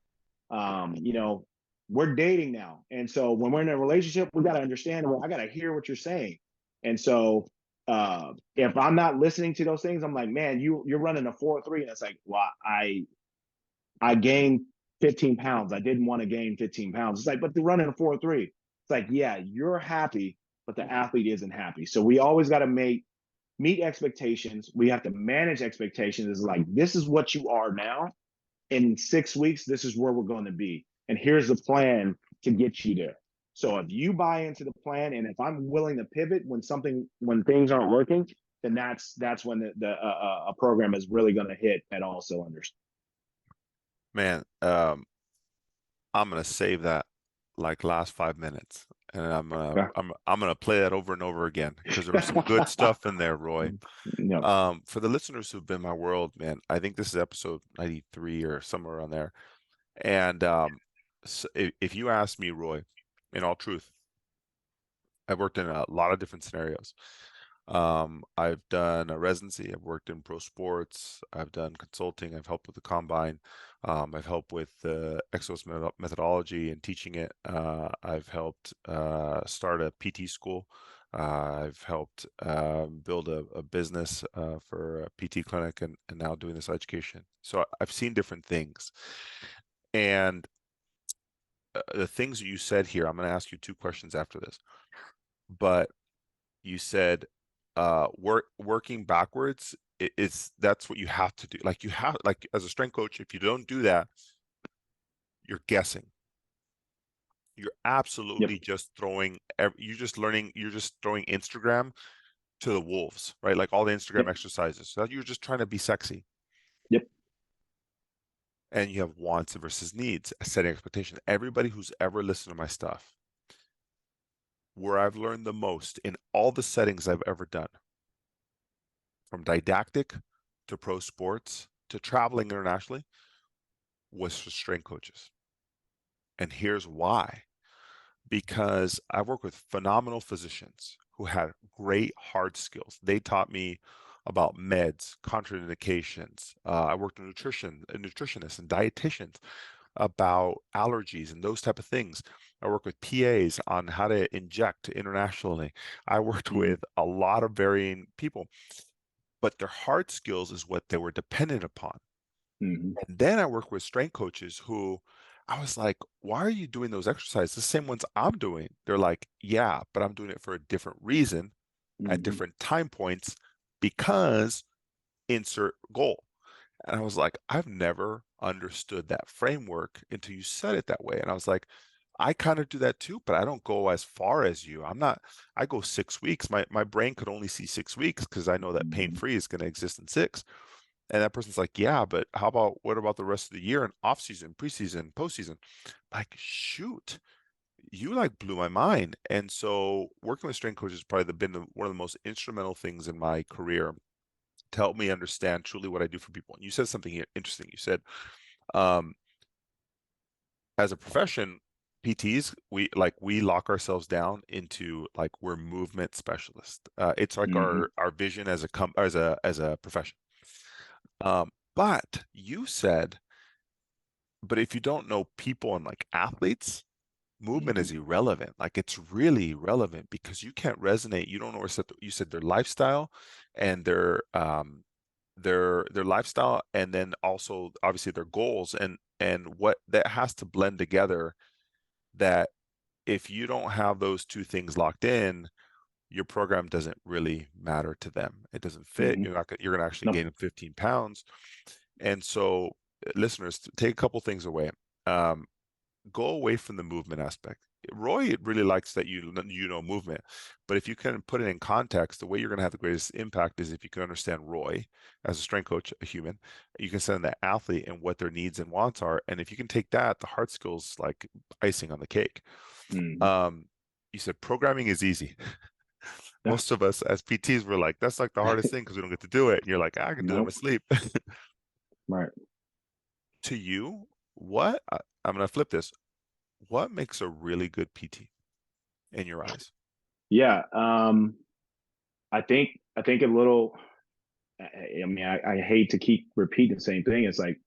S2: we're dating now, and so when we're in a relationship, we got to understand. Well, I got to hear what you're saying, and so if I'm not listening to those things, I'm like, man, you're running a 4.3, and it's like, well, I gained 15 pounds. I didn't want to gain 15 pounds. It's like, but they're running a 4.3. It's like, yeah, you're happy, but the athlete isn't happy. So we always got to meet expectations. We have to manage expectations. It's like, this is what you are now. In 6 weeks, this is where we're going to be. And here's the plan to get you there. So if you buy into the plan, and if I'm willing to pivot when things aren't working, then that's when a program is really going to hit at all cylinders.
S1: Man, I'm gonna save that like last 5 minutes, and
S2: Okay.
S1: I'm gonna play that over and over again because there was some good stuff in there, Roy.
S2: No.
S1: For the listeners who've been in my world, man, I think this is episode 93 or somewhere around there. And so if you ask me, Roy, in all truth, I've worked in a lot of different scenarios. I've done a residency. I've worked in pro sports. I've done consulting. I've helped with the combine. I've helped with the Exos methodology and teaching it. I've helped start a PT school. I've helped build a business for a PT clinic, and now doing this education. So I've seen different things. And the things that you said here, I'm going to ask you two questions after this. But you said working backwards, that's what you have to do. Like you have, like as a strength coach, if you don't do that, you're guessing. You're
S2: Yep.
S1: absolutely just throwing, you're just throwing Instagram to the wolves, right? Like all the Instagram
S2: Yep.
S1: exercises. So you're just trying to be sexy.
S2: Yep.
S1: And you have wants versus needs, setting expectations. Everybody who's ever listened to my stuff, where I've learned the most in all the settings I've ever done, from didactic to pro sports to traveling internationally, was for strength coaches. And here's why. Because I work with phenomenal physicians who had great hard skills. They taught me about meds, contraindications. I worked with nutritionists and dietitians about allergies and those type of things. I work with PAs on how to inject internationally. I worked
S2: Mm-hmm.
S1: with a lot of varying people, but their hard skills is what they were dependent upon.
S2: Mm-hmm.
S1: And then I work with strength coaches who I was like, why are you doing those exercises? The same ones I'm doing. They're like, yeah, but I'm doing it for a different reason at
S2: Mm-hmm.
S1: different time points because insert goal. And I was like, I've never understood that framework until you said it that way. And I was like, I kind of do that too, but I don't go as far as you. I go 6 weeks. My brain could only see 6 weeks because I know that pain
S2: Mm-hmm.
S1: free is going to exist in six. And that person's like, yeah, but what about the rest of the year and off season, preseason, postseason? Like, shoot, you like blew my mind. And so working with strength coaches has probably one of the most instrumental things in my career to help me understand truly what I do for people. And you said something here interesting. You said, um, as a profession, PTs, we lock ourselves down into like we're movement specialists. It's like
S2: Mm-hmm.
S1: our vision as a profession. But you said, but if you don't know people and like athletes, movement
S2: Mm-hmm.
S1: is irrelevant. Like it's really irrelevant because you can't resonate. You don't know what you said their lifestyle and their lifestyle, and then also obviously their goals and what that has to blend together. That if you don't have those two things locked in, your program doesn't really matter to them. It doesn't fit.
S2: Mm-hmm.
S1: You're gonna actually
S2: Nope.
S1: gain 15 pounds. And so, listeners, take a couple things away. Um, go away from the movement aspect. Roy really likes that you know movement, but if you can put it in context, the way you're going to have the greatest impact is if you can understand Roy as a strength coach, a human. You can send that athlete and what their needs and wants are, and if you can take that, the hard skills like icing on the cake.
S2: Mm-hmm.
S1: Um, you said programming is easy.
S2: Yeah.
S1: Most of us as PTs were like, that's like the hardest thing because we don't get to do it. And you're like, I can do it in my
S2: Nope.
S1: sleep.
S2: Right.
S1: To you, I'm going to flip this. What makes a really good PT in your eyes?
S2: Yeah. I think a little. I mean, I hate to keep repeating the same thing. It's like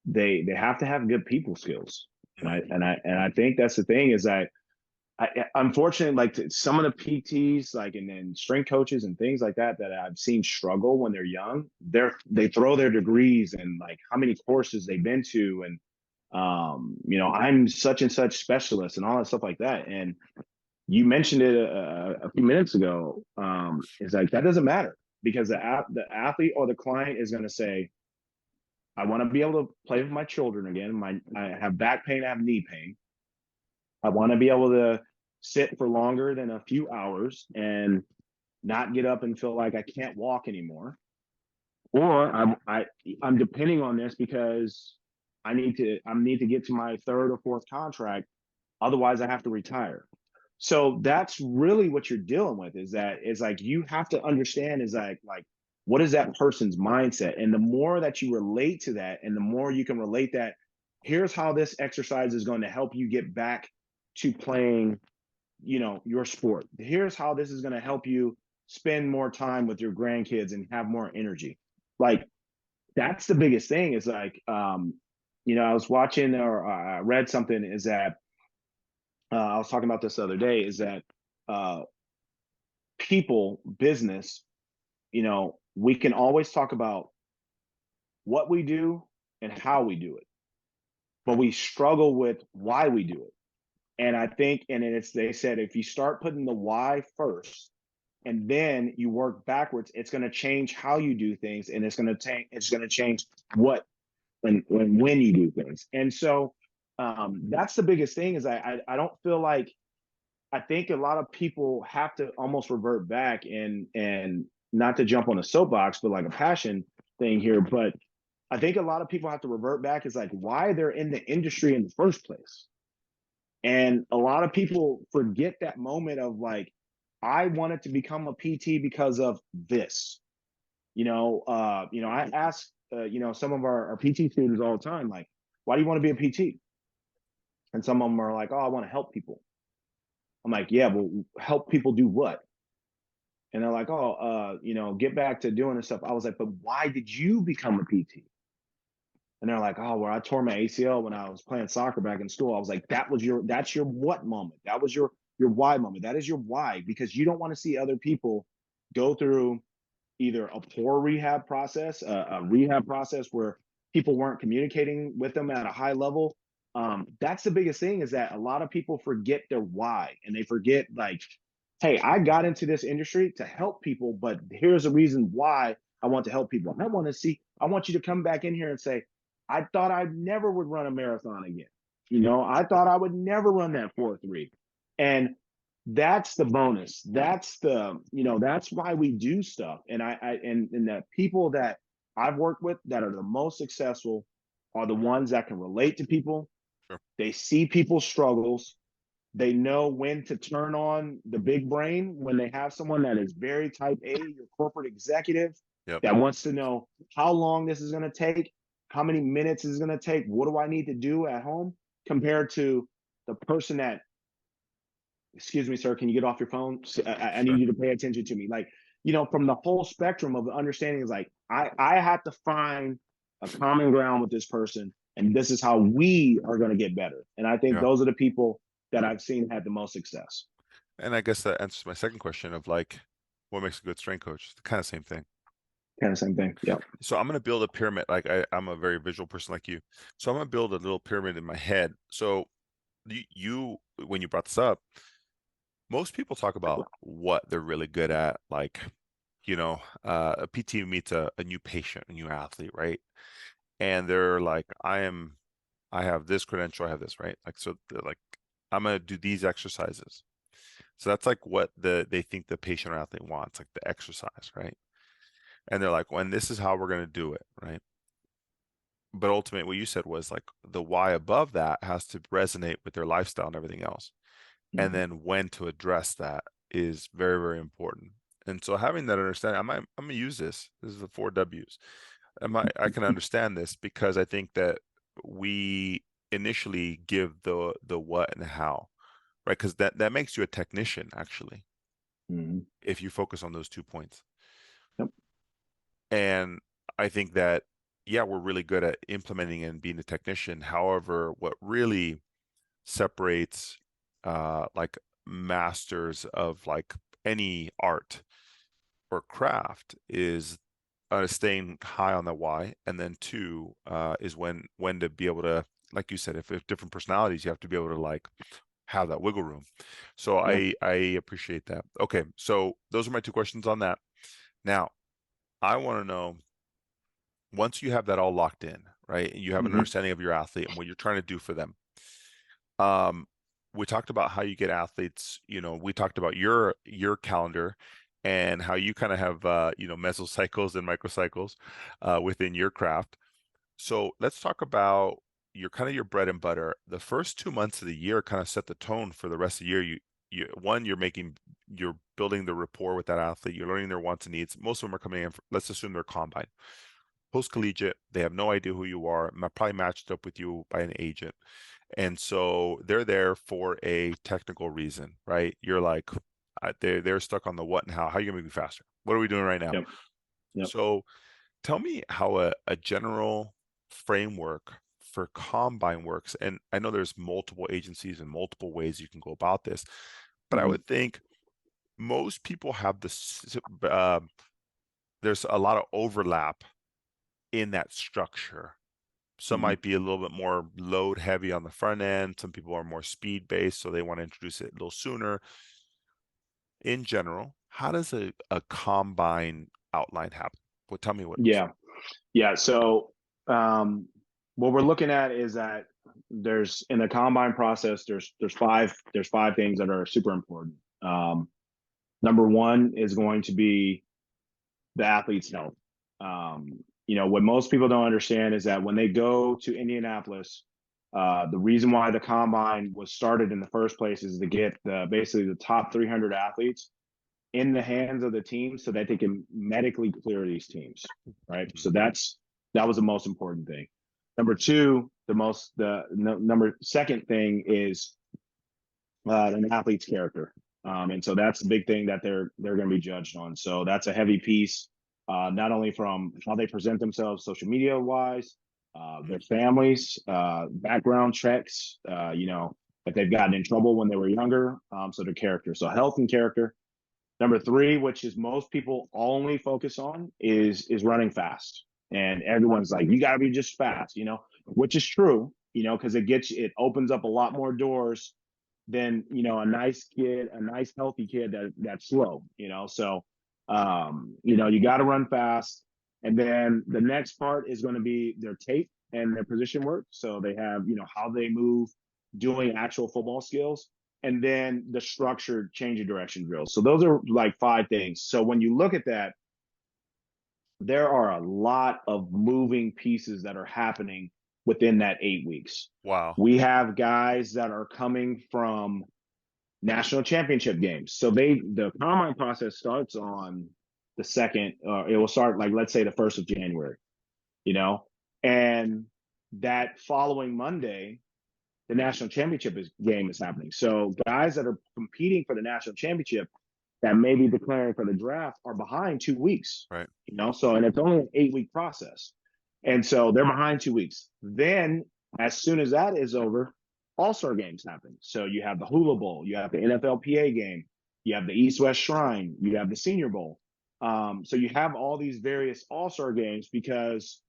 S2: they have to have good people skills, and I
S1: Mm,
S2: and I and I think that's the thing is that unfortunately, like some of the PTs, like and then strength coaches and things like that I've seen struggle when they're young. They throw their degrees and like how many courses they've been to, and I'm such and such specialist and all that stuff like that. And you mentioned it a few minutes ago. Is like that doesn't matter because the athlete or the client is going to say, I want to be able to play with my children again. I have back pain, I have knee pain. I want to be able to sit for longer than a few hours and not get up and feel like I can't walk anymore. Or I'm depending on this because I need to get to my third or fourth contract. Otherwise, I have to retire. So that's really what you're dealing with. Is like you have to understand is like what is that person's mindset, and the more that you relate to that, and the more you can relate that. Here's how this exercise is going to help you get back to playing your sport. Here's how this is going to help you spend more time with your grandkids and have more energy. Like that's the biggest thing is like I was watching or I read something is that I was talking about this the other day is that uh people business, we can always talk about what we do and how we do it, but we struggle with why we do it. And I think, and it's they said if you start putting the why first and then you work backwards, it's going to change how you do things, and it's going to change what when you do things. And so That's the biggest thing is I don't feel like, I think a lot of people have to almost revert back, and not to jump on a soapbox, but like a passion thing here. But I think a lot of people have to revert back is like why they're in the industry in the first place. And a lot of people forget that moment of like, I wanted to become a PT because of this. I ask some of our PT students all the time, like, why do you want to be a PT? And some of them are like, oh, I want to help people. I'm like, yeah, well, help people do what? And they're like, oh, get back to doing this stuff. I was like, but why did you become a PT? And they're like, oh, well, I tore my ACL when I was playing soccer back in school. I was like, that's your what moment. That was your why moment. That is your why, because you don't want to see other people go through either a poor rehab process, a rehab process where people weren't communicating with them at a high level. That's the biggest thing, is that a lot of people forget their why, and they forget like, hey, I got into this industry to help people, but here's a reason why I want to help people. I want you to come back in here and say, I thought I never would run a marathon again. I thought I would never run that 4-3. And that's the bonus. That's why we do stuff. And and the people that I've worked with that are the most successful are the ones that can relate to people.
S1: Sure.
S2: They see people's struggles. They know when to turn on the big brain when they have someone that is very type A, your corporate executive,
S1: Yep.
S2: that wants to know how long this is going to take, how many minutes is going to take, what do I need to do at home, compared to the person that, excuse me, sir, can you get off your phone? I need
S1: Sure.
S2: you to pay attention to me. Like, from the whole spectrum of the understanding is like, I have to find a common ground with this person, and this is how we are going to get better. And I think
S1: Yeah.
S2: those are the people that I've seen had the most success.
S1: And I guess that answers my second question of like, what makes a good strength coach? It's the kind of same thing.
S2: Kind of same thing. Yeah.
S1: So I'm going to build a pyramid. Like I'm a very visual person like you. So I'm going to build a little pyramid in my head. So when you brought this up, most people talk about what they're really good at. Like, a PT meets a new patient, a new athlete, right? And they're like, I have this credential, I have this, right? Like, so they're like, I'm going to do these exercises. So that's like what they think the patient or athlete wants, like the exercise, right? And they're like, well, and this is how we're going to do it, right? But ultimately, what you said was like the why above that has to resonate with their lifestyle and everything else. And
S2: Mhm.
S1: then when to address that is very, very important. And so having that understanding, I'm gonna use this. This is the 4 Ws. I can understand this because I think that we initially give the what and the how, right? Because that makes you a technician actually,
S2: Mhm.
S1: if you focus on those 2 points.
S2: Yep.
S1: And I think that, yeah, we're really good at implementing and being a technician. However, what really separates like masters of like any art or craft is staying high on the why, and then two is when to be able to, like you said, if different personalities, you have to be able to like have that wiggle room. So
S2: Yeah.
S1: I appreciate that. Okay, so those are my 2 questions on that. Now I want to know, once you have that all locked in, right, and you have an
S2: Hmm.
S1: understanding of your athlete and what you're trying to do for them, um, we talked about how you get athletes. We talked about your calendar and how you kind of have mesocycles and microcycles within your craft. So let's talk about your bread and butter. The first 2 months of the year kind of set the tone for the rest of the year. You're building the rapport with that athlete. You're learning their wants and needs. Most of them are coming in. Let's assume they're combine. Post collegiate, they have no idea who you are. Probably matched up with you by an agent, and so they're there for a technical reason, right? You're like, they're stuck on the what and how. How are you gonna make me faster? What are we doing right now?
S2: Yep. Yep.
S1: So tell me how a general framework for combine works. And I know there's multiple agencies and multiple ways you can go about this, but I
S2: Hmm.
S1: would think most people have this. There's a lot of overlap in that structure. Some
S2: Hmm.
S1: might be a little bit more load heavy on the front end. Some people are more speed based, so they want to introduce it a little sooner. In general, how does a combine outline happen? Well, tell me what it looks
S2: Yeah. Yeah. So, what we're looking at is that there's in the combine process, there's five things that are super important. Number one is going to be the athlete's health. What most people don't understand is that when they go to Indianapolis, the reason why the combine was started in the first place is to get basically the top 300 athletes in the hands of the team so that they can medically clear these teams, right? So that was the most important thing. Number two, second thing is an athlete's character. And so that's the big thing that they're going to be judged on. So that's a heavy piece, not only from how they present themselves social media wise, their families, background checks, if they've gotten in trouble when they were younger. So their character. So health and character. Number three, which is most people only focus on, is running fast. And everyone's like, you got to be just fast, which is true, because it opens up a lot more doors than a nice healthy kid that's slow. So you got to run fast. And then the next part is going to be their tape and their position work. So they have how they move, doing actual football skills, and then the structured change of direction drills. So those are like 5 things. So when you look at that, there are a lot of moving pieces that are happening within that 8 weeks.
S1: Wow.
S2: We have guys that are coming from national championship games. So the combine process starts on the 2nd, it will start like, let's say the 1st of January, and that following Monday, the national championship game is happening. So guys that are competing for the national championship that may be declaring for the draft are behind 2 weeks,
S1: right?
S2: So, and it's only an 8-week process. And so they're behind 2 weeks. Then as soon as that is over, All-Star games happen. So you have the Hula Bowl, you have the NFLPA game, you have the East-West Shrine, you have the Senior Bowl. So you have all these various All-Star games because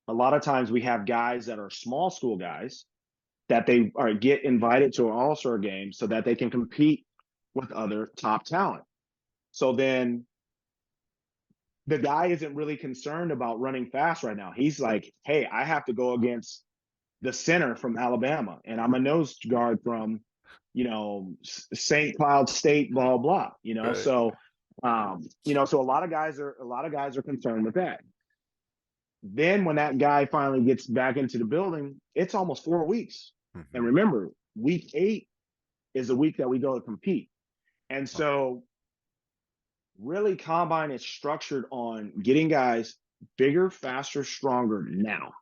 S2: a lot of times we have guys that are small school guys that they get invited to an All-Star game so that they can compete with other top talent. So then the guy isn't really concerned about running fast right now. He's like, hey, I have to go against the center from Alabama, and I'm a nose guard from, St. Cloud State, blah, blah,
S1: Right.
S2: So, so a lot of guys are concerned with that. Then when that guy finally gets back into the building, it's almost 4 weeks.
S1: Mm-hmm.
S2: And remember, week 8 is a week that we go to compete. And so really combine is structured on getting guys bigger, faster, stronger now.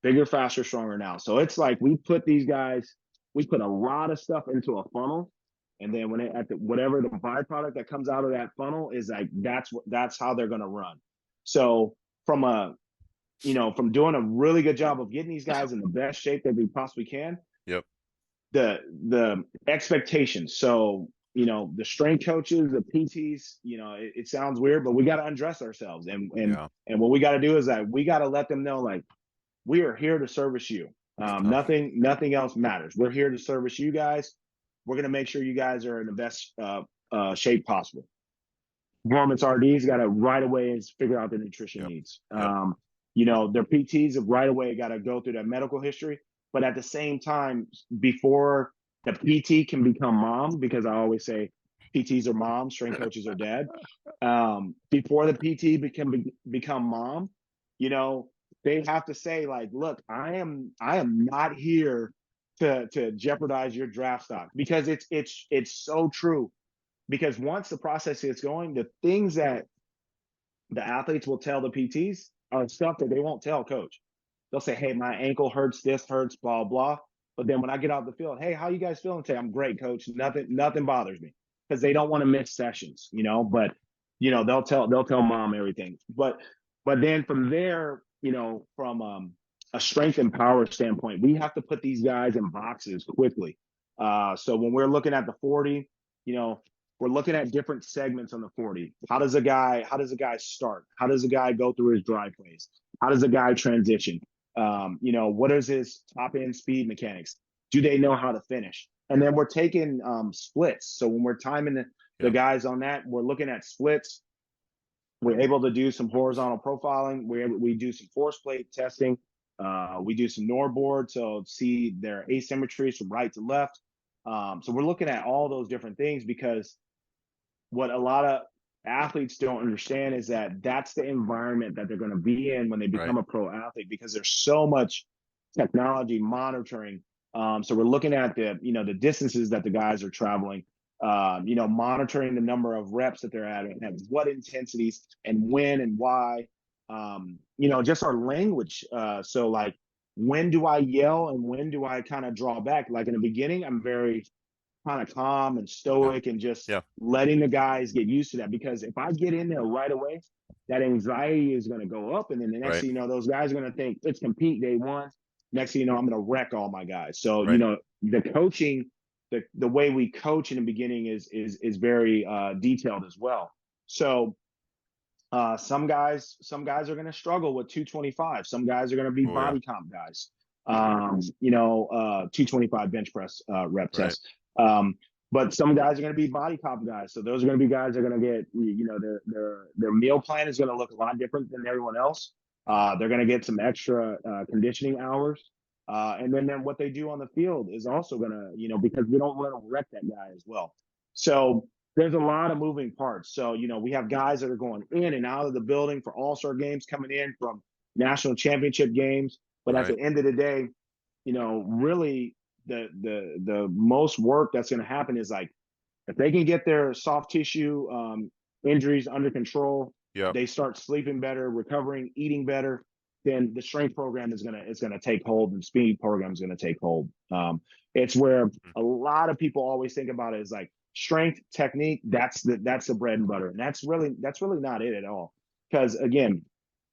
S2: Bigger, faster, stronger now. So it's like we put a lot of stuff into a funnel. And then whatever the byproduct that comes out of that funnel is like, that's how they're going to run. So from doing a really good job of getting these guys in the best shape that we possibly can.
S1: Yep.
S2: The expectations. So, the strength coaches, the PTs, it sounds weird, but we got to undress ourselves. And what we got to do is that we got to let them know, like, we are here to service you. Nothing else matters. We're here to service you guys. We're going to make sure you guys are in the best shape possible. Performance RDs got to right away figure out their nutrition needs. Their PTs have right away got to go through that medical history. But at the same time, before the PT can become mom, because I always say PTs are moms, strength coaches are dad. Before the PT can become mom, they have to say, like, look, I am not here to jeopardize your draft stock, because it's so true. Because once the process gets going, the things that the athletes will tell the PTs are stuff that they won't tell coach. They'll say, hey, my ankle hurts, this hurts, blah, blah. But then when I get out the field, hey, how you guys feeling today? I'm great, coach. Nothing bothers me, because they don't want to miss sessions, but they'll tell mom everything. But then from there, from a strength and power standpoint, we have to put these guys in boxes quickly. So when we're looking at the 40, we're looking at different segments on the 40. How does a guy start? How does a guy go through his dry plays? How does a guy transition? What is his top end speed mechanics? Do they know how to finish? And then we're taking splits. So when we're timing the guys on that, we're looking at splits. We're able to do some horizontal profiling. We do some force plate testing. We do some NOR board, so see their asymmetries from right to left. So we're looking at all those different things, because what a lot of athletes don't understand is that that's the environment that they're going to be in when they
S1: Right.
S2: become a pro athlete, because there's so much technology monitoring. So we're looking at the distances that the guys are traveling, monitoring the number of reps that they're at what intensities and when and why. Just our language. So like, when do I yell and when do I kind of draw back? Like in the beginning, I'm very kind of calm and
S1: Yeah.
S2: stoic and just
S1: Yeah.
S2: letting the guys get used to that. Because if I get in there right away, that anxiety is going to go up. And then the next
S1: Right.
S2: thing you know, those guys are going to think it's compete day one. Next thing you know, I'm going to wreck all my guys. So,
S1: Right.
S2: the coaching, the way we coach in the beginning is very detailed as well. So some guys are going to struggle with 225. Some guys are going to be
S1: Oh yeah.
S2: body comp guys. 225 bench press rep
S1: Right.
S2: test. But some guys are going to be body comp guys. So those are going to be guys that are going to get, their meal plan is going to look a lot different than everyone else. They're going to get some extra conditioning hours. And then what they do on the field is also going to, because we don't want to wreck that guy as well. So there's a lot of moving parts. So, we have guys that are going in and out of the building for all-star games, coming in from national championship games. But at
S1: Right.
S2: the end of the day, really the most work that's going to happen is like, if they can get their soft tissue injuries under control,
S1: Yep.
S2: they start sleeping better, recovering, eating better, then the strength program is gonna take hold, and speed program is gonna take hold. It's where
S1: Mhm.
S2: a lot of people always think about it is like strength, technique. That's the bread and butter, and that's really not it at all. Because again,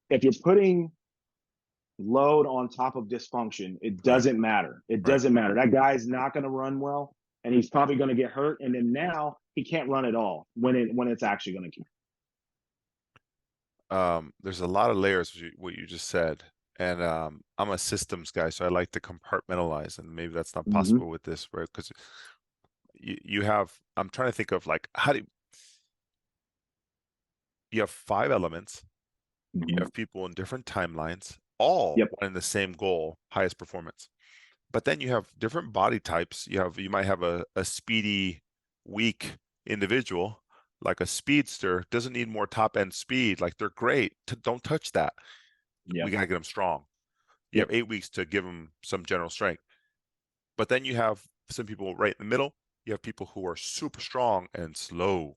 S2: if you're putting load on top of dysfunction, it
S1: Right.
S2: doesn't matter. It
S1: Right.
S2: doesn't matter. That guy's not going to run well, and he's probably going to get hurt. And then now he can't run at all when it's actually going to keep.
S1: There's a lot of layers what you just said, and I'm a systems guy, so I like to compartmentalize, and maybe that's not
S2: Mm-hmm.
S1: possible with this, right? Because you have, I'm trying to think of like, how do you have five elements, you
S2: Mm-hmm.
S1: have people in different timelines, all
S2: Yep.
S1: wanting the same goal, highest performance. But then you have different body types. You might have a speedy, weak individual, like a speedster, doesn't need more top end speed. Like they're great. Don't touch that. We
S2: Yep.
S1: got to get them strong. You have
S2: Yep.
S1: 8 weeks to give them some general strength. But then you have some people right in the middle. You have people who are super strong and slow.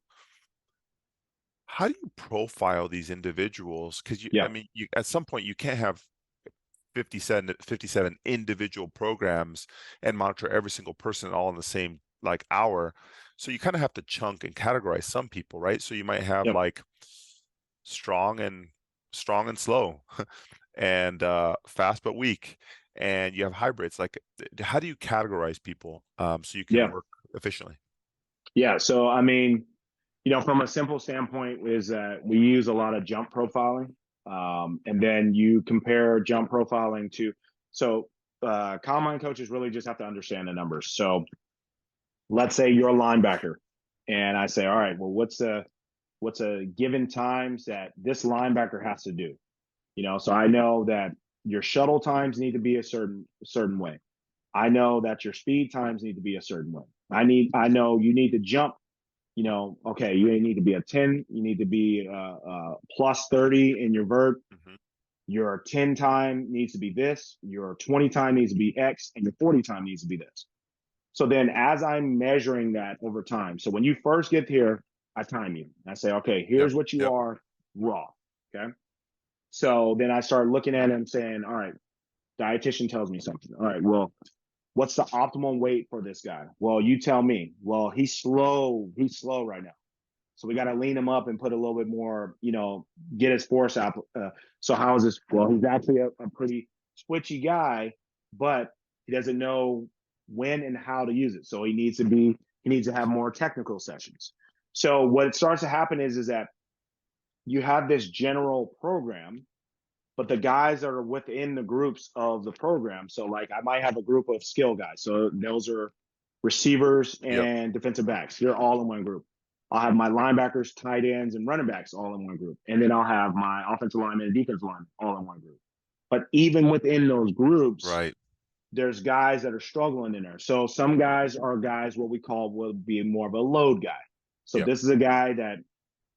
S1: How do you profile these individuals? Because I
S2: Yep.
S1: mean, at some point you can't have 57 individual programs and monitor every single person all in the same like hour. So you kind of have to chunk and categorize some people, right? So you might have
S2: Yep.
S1: like strong and slow and fast but weak. And you have hybrids. Like, how do you categorize people so you can
S2: Yeah.
S1: work efficiently?
S2: Yeah. So I mean, from a simple standpoint, is that we use a lot of jump profiling, and then you compare jump profiling to so combine coaches really just have to understand the numbers. So let's say you're a linebacker, and I say, all right, well, what's a given times that this linebacker has to do? So I know that your shuttle times need to be a certain way. I know that your speed times need to be a certain way. I know you need to jump. Okay, you need to be a 10. You need to be plus 30 in your vert.
S1: Hmm.
S2: Your 10 time needs to be this. Your 20 time needs to be X, and your 40 time needs to be this. So then as I'm measuring that over time, so when you first get here, I time you. I say, okay,
S1: Yep.
S2: here's what you
S1: Yep.
S2: are raw. Okay. So then I start looking at it and saying, all right, dietitian tells me something. All right, well, what's the optimal weight for this guy? Well, you tell me. Well, he's slow. He's slow right now. So we got to lean him up and put a little bit more, get his force out. So how is this? Well, he's actually a pretty switchy guy, but he doesn't know when and how to use it. So he needs to have more technical sessions. So what starts to happen is that you have this general program, but the guys that are within the groups of the program. So like I might have a group of skill guys. So those are receivers
S1: Yep.
S2: and defensive backs. They're all in one group. I'll have my linebackers, tight ends, and running backs all in one group. And then I'll have my offensive linemen and defensive line all in one group. But even within those groups,
S1: Right.
S2: there's guys that are struggling in there. So some guys are guys what we call will be more of a load guy. So
S1: Yep.
S2: this is a guy that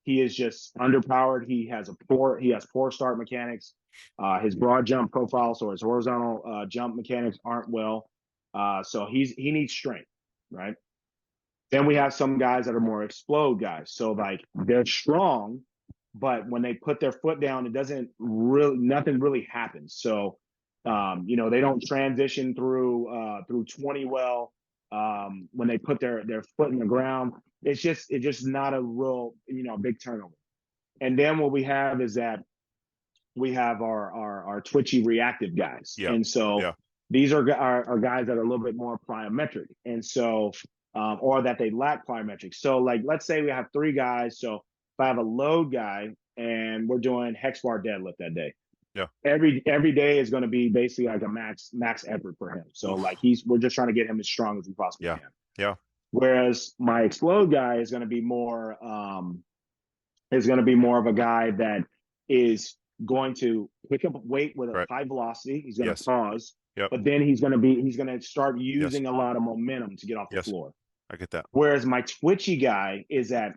S2: he is just underpowered. He has poor start mechanics. His broad jump profile, so his horizontal jump mechanics aren't well. So he needs strength, right? Then we have some guys that are more explode guys. So like they're strong, but when they put their foot down, it doesn't really nothing really happens. So they don't transition through 20 well. When they put their foot in the ground, it's just not a real big turnover. And then what we have is that we have our twitchy reactive guys,
S1: Yeah.
S2: and so
S1: Yeah.
S2: these are guys that are a little bit more plyometric, and so or that they lack plyometrics. So like let's say we have three guys. So if I have a load guy and we're doing hex bar deadlift that day,
S1: Yeah.
S2: every day is going to be basically like a max effort for him. So like
S1: Oof.
S2: we're just trying to get him as strong as we possibly
S1: Yeah.
S2: can.
S1: Yeah.
S2: Whereas my explode guy is going to be more of a guy that is going to pick up weight with a
S1: Right.
S2: high velocity. He's going to
S1: Yes.
S2: pause,
S1: Yep.
S2: but then he's going to start
S1: Yes.
S2: using a lot of momentum to get off the
S1: Yes.
S2: floor.
S1: I get that.
S2: Whereas my twitchy guy is that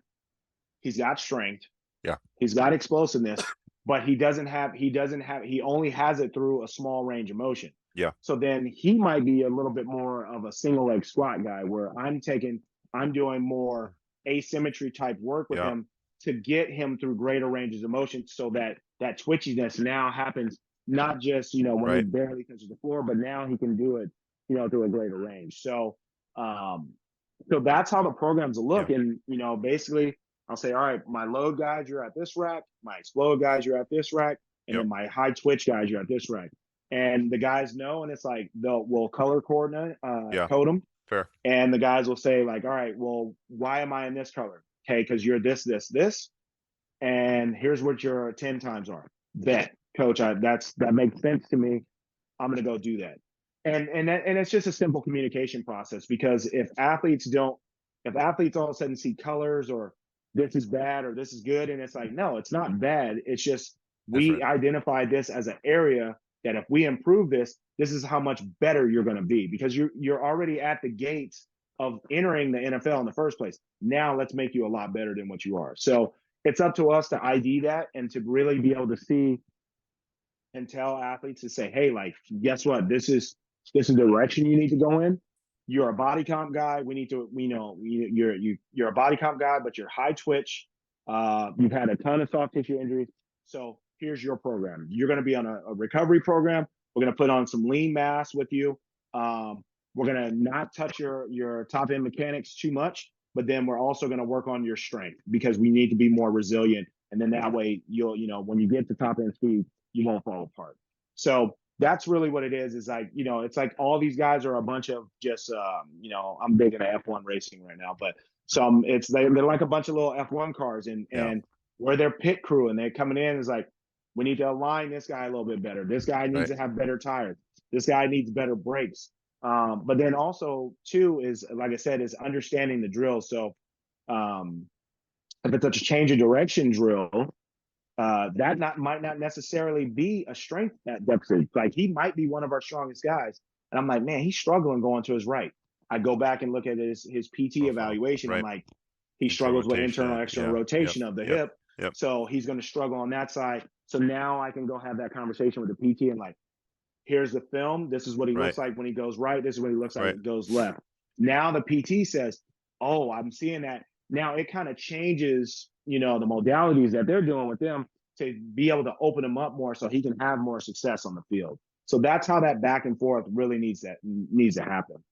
S2: he's got strength,
S1: Yeah.
S2: he's got explosiveness, but he only has it through a small range of motion.
S1: Yeah.
S2: So then he might be a little bit more of a single leg squat guy where I'm doing more asymmetry type work with
S1: Yeah.
S2: him to get him through greater ranges of motion so that twitchiness now happens not just, when he
S1: Right.
S2: barely touches the floor, but now he can do it, through a greater range. Um, so that's how the programs will
S1: Yeah.
S2: look. And, basically I'll say, all right, my load guys, you're at this rack. My explode guys, you're at this rack. And
S1: Yep.
S2: then my high twitch guys, you're at this rack. And the guys know, and it's like we'll color coordinate,
S1: Yeah.
S2: code them.
S1: Fair.
S2: And the guys will say like, all right, well, why am I in this color? Okay, because you're this, and here's what your 10 times are. Bet, coach, that makes sense to me. I'm gonna go do that. And it's just a simple communication process because if athletes all of a sudden see colors or this is bad or this is good, and it's like, no, it's not bad. It's just we
S1: Different.
S2: identify this as an area that if we improve this is how much better you're going to be because you're already at the gates of entering the NFL in the first place. Now let's make you a lot better than what you are. So it's up to us to ID that and to really be able to see and tell athletes to say, hey, like, guess what? This is the direction you need to go in. You're a body comp guy. You're a body comp guy, but you're high twitch. You've had a ton of soft tissue injuries. So here's your program. You're going to be on a recovery program. We're going to put on some lean mass with you. We're going to not touch your top end mechanics too much, but then we're also going to work on your strength because we need to be more resilient. And then that way when you get to top end speed, you won't fall apart. So that's really what it is like, it's like all these guys are a bunch of just, I'm big into F1 racing right now, but they're like a bunch of little F1 cars
S1: Yeah.
S2: and where they're pit crew and they're coming in is like, we need to align this guy a little bit better. This guy needs
S1: Right.
S2: to have better tires. This guy needs better brakes. But then also too is, like I said, is understanding the drill. So if it's a change of direction drill, might not necessarily be a strength at deficit. Like he might be one of our strongest guys. And I'm like, man, he's struggling going to his right. I go back and look at his PT
S1: Profile.
S2: evaluation. I'm
S1: Right.
S2: like, he
S1: Internal
S2: struggles with internal,
S1: rotation.
S2: external
S1: Yeah. Yep.
S2: rotation of the
S1: Yep.
S2: hip.
S1: Yep.
S2: So he's going to struggle on that side. So now I can go have that conversation with the PT and like, here's the film. This is what he
S1: Right.
S2: looks like when he goes right. This is what he looks like
S1: Right.
S2: when he goes left. Now the PT says, oh, I'm seeing that. Now it kind of changes, the modalities that they're doing with them to be able to open him up more so he can have more success on the field. So that's how that back and forth really needs to happen.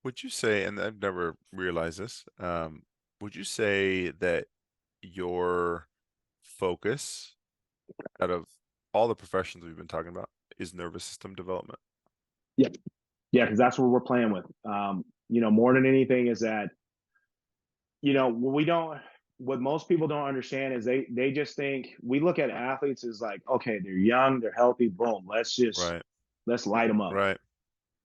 S1: Would you say, and I've never realized this, would you say that your focus out of all the professions we've been talking about is nervous system development?
S2: Yeah. Yeah, because that's what we're playing with. More than anything is that, what most people don't understand is they just think we look at athletes as like, okay, they're young, they're healthy, boom,
S1: Right.
S2: let's light them up.
S1: Right.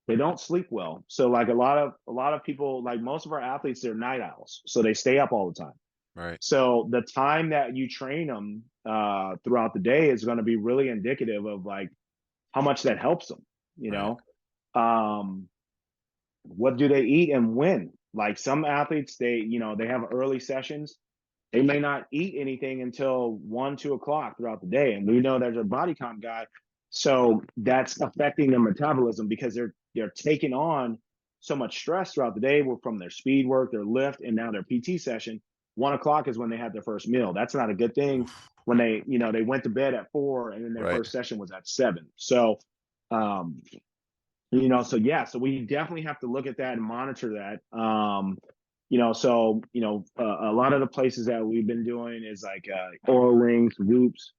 S2: They don't sleep well. So like a lot of people, like most of our athletes, they're night owls. So they stay up all the time.
S1: Right.
S2: So the time that you train them throughout the day is going to be really indicative of like how much that helps them, you
S1: Right.
S2: know. Um, what do they eat and when? Like some athletes, they have early sessions. They may not eat anything until 1, 2 o'clock throughout the day. And we know there's a body comp guy. So that's affecting their metabolism because they're taking on so much stress throughout the day from their speed work, their lift, and now their PT session. 1 o'clock is when they had their first meal. That's not a good thing
S1: Oof.
S2: when they went to bed at 4 and then their
S1: Right.
S2: first session was at 7. So um, so yeah, so we definitely have to look at that and monitor that. A lot of the places that we've been doing is like oral rings, whoops.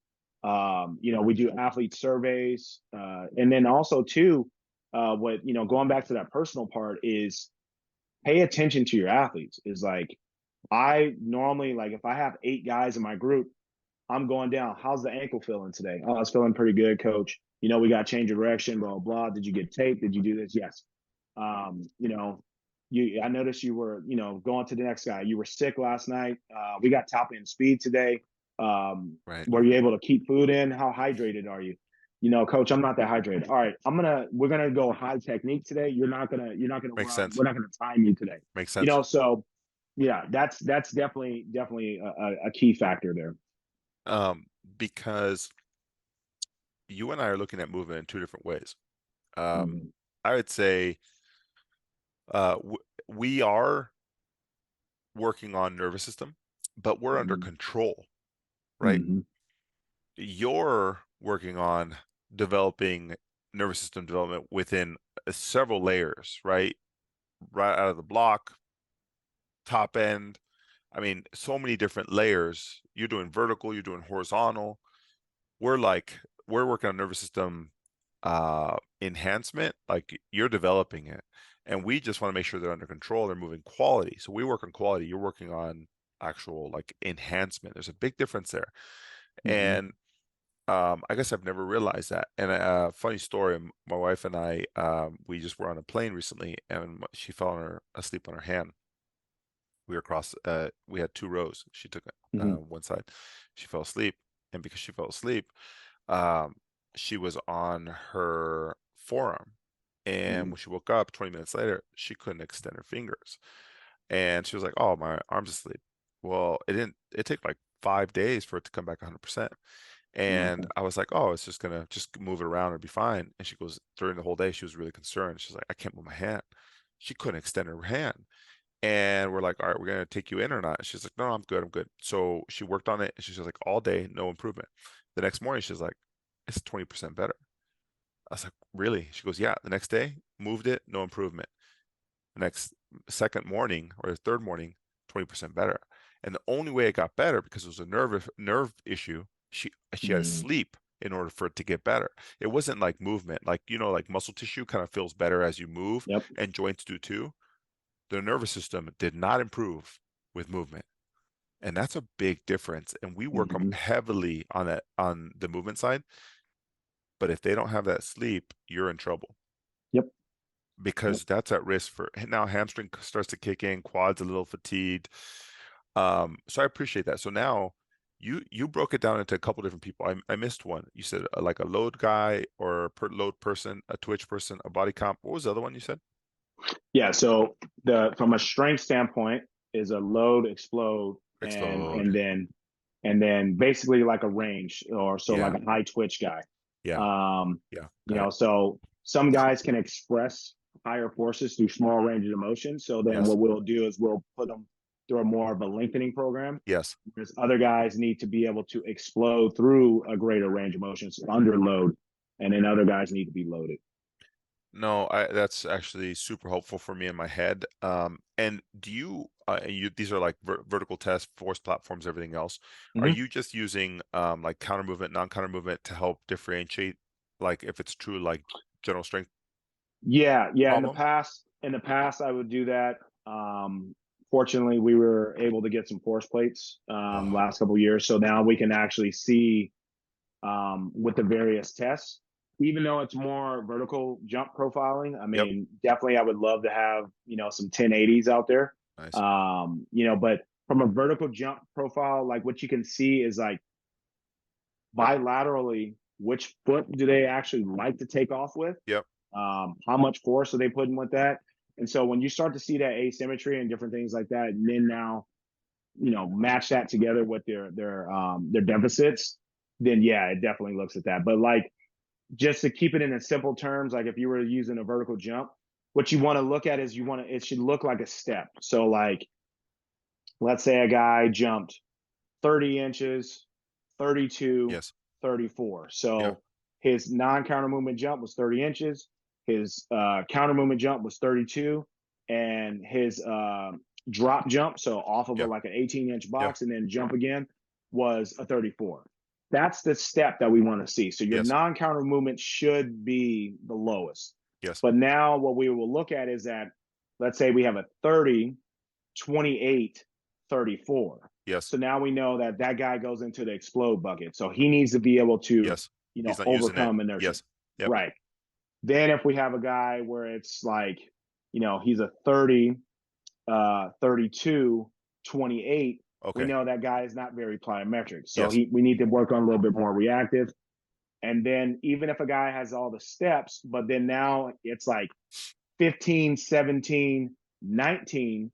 S2: We do athlete surveys, and then also too, going back to that personal part is pay attention to your athletes. Is like I normally like if I have 8 guys in my group, I'm going down. How's the ankle feeling today? Oh, it's feeling pretty good, coach. We got to change of direction, blah, blah. Did you get taped? Did you do this? Yes. Um, you know, I noticed you were, going to the next guy. You were sick last night. We got top end speed today.
S1: Right.
S2: Were you able to keep food in? How hydrated are you? Coach, I'm not that hydrated. All right, we're gonna go high technique today. You're not gonna
S1: Makes
S2: run.
S1: sense.
S2: We're not gonna time you today.
S1: Makes sense.
S2: So yeah, that's definitely a key factor there.
S1: Um, because you and I are looking at movement in two different ways. Um,
S2: Mhm.
S1: I would say w we are working on nervous system, but we're under
S2: Mhm.
S1: control, right?
S2: Mhm.
S1: You're working on developing nervous system development within several layers, right? Right out of the block, top end. I mean, so many different layers. You're doing vertical, you're doing horizontal. We're like, we're working on nervous system enhancement, like you're developing it. And we just want to make sure they're under control, they're moving quality. So we work on quality, you're working on actual like enhancement. There's a big difference there.
S2: Mhm.
S1: And I guess I've never realized that. And funny story, my wife and I, we just were on a plane recently, and she fell on asleep on her hand. We were across, we had two rows. She took
S2: Mhm.
S1: one side. She fell asleep, and because she fell asleep, um, she was on her forearm. And
S2: Mhm.
S1: when she woke up 20 minutes later, she couldn't extend her fingers. And she was like, "Oh, my arm's asleep." Well, it took like 5 days for it to come back 100%. And
S2: Okay.
S1: I was like, "Oh, it's just gonna just move it around and be fine." And she goes, during the whole day, she was really concerned. She's like, "I can't move my hand." She couldn't extend her hand. And we're like, "All right, we're gonna take you in or not?" She's like, "No, I'm good, I'm good." So she worked on it, and she's like, all day, no improvement. The next morning, she's like, "It's 20% better." I was like, "Really?" She goes, "Yeah." The next day, moved it, no improvement. The next second morning or the third morning, 20% better. And the only way it got better because it was a nerve issue, she had to
S2: Mhm.
S1: sleep in order for it to get better. It wasn't like movement, like like muscle tissue kind of feels better as you move,
S2: Yep.
S1: and joints do too. The nervous system did not improve with movement. And that's a big difference. And we work
S2: Mhm.
S1: heavily on that on the movement side. But if they don't have that sleep, you're in trouble
S2: Yep. Yep.
S1: because that's at risk for now. Hamstring starts to kick in, quads a little fatigued. So I appreciate that. So now you broke it down into a couple different people. I missed one. You said like a load guy or a load person, a twitch person, a body comp. What was the other one you said?
S2: Yeah. So from a strength standpoint is a load, explode, and
S1: Explode.
S2: and then basically like a range or so like
S1: Yeah,
S2: a high twitch guy.
S1: yeah,
S2: Um,
S1: yeah. Got it.
S2: so some guys can express higher forces through small ranges of motion. So then
S1: Yes,
S2: what we'll do is we'll put them through a more of a lengthening program.
S1: yes.
S2: Whereas other guys need to be able to explode through a greater range of motion, so under load, and then other guys need to be loaded.
S1: No, that's actually super helpful for me in my head. And do you these are like vertical tests, force platforms, everything else. Are
S2: Mm-hmm.
S1: you just using like counter movement, non-counter movement to help differentiate like if it's true like general strength
S2: Yeah, yeah. In the
S1: problem?
S2: past, I would do that. Fortunately, we were able to get some force plates
S1: Oh,
S2: last couple of years, so now we can actually see with the various tests. Even though it's more vertical jump profiling, I
S1: yep,
S2: mean, definitely, I would love to have some 1080s out there.
S1: nice.
S2: But from a vertical jump profile, like what you can see is like bilaterally. which foot do they actually like to take off with?
S1: Yep.
S2: How much force are they putting with that? And so when you start to see that asymmetry and different things like that, and then now, match that together with their deficits, then yeah, it definitely looks at that. But like, just to keep it in simple terms, like if you were using a vertical jump, what you want to look at is it should look like a step. So like, let's say a guy jumped 30 inches, 32,
S1: Yes.
S2: 34.
S1: Yep.
S2: So his non-counter movement jump was 30 inches. His counter movement jump was 32. And his drop jump, so off of
S1: Yep.
S2: like an 18-inch
S1: Yep.
S2: box and then jump again, was a 34. That's the step that we want to see. So your
S1: Yes.
S2: non-counter movement should be the lowest.
S1: Yes.
S2: But now what we will look at is that, let's say we have a 30, 28, 34.
S1: Yes.
S2: So now we know that that guy goes into the explode bucket. So he needs to be able to,
S1: Yes. He's not using it.
S2: overcome inertia.
S1: Yes. Yep.
S2: Right. Then if we have a guy where it's like, he's a 30, 32, 28, we
S1: Okay.
S2: know that guy is not very plyometric. So
S1: Yes.
S2: we need to work on a little bit more reactive. And then even if a guy has all the steps, but then now it's like 15, 17, 19,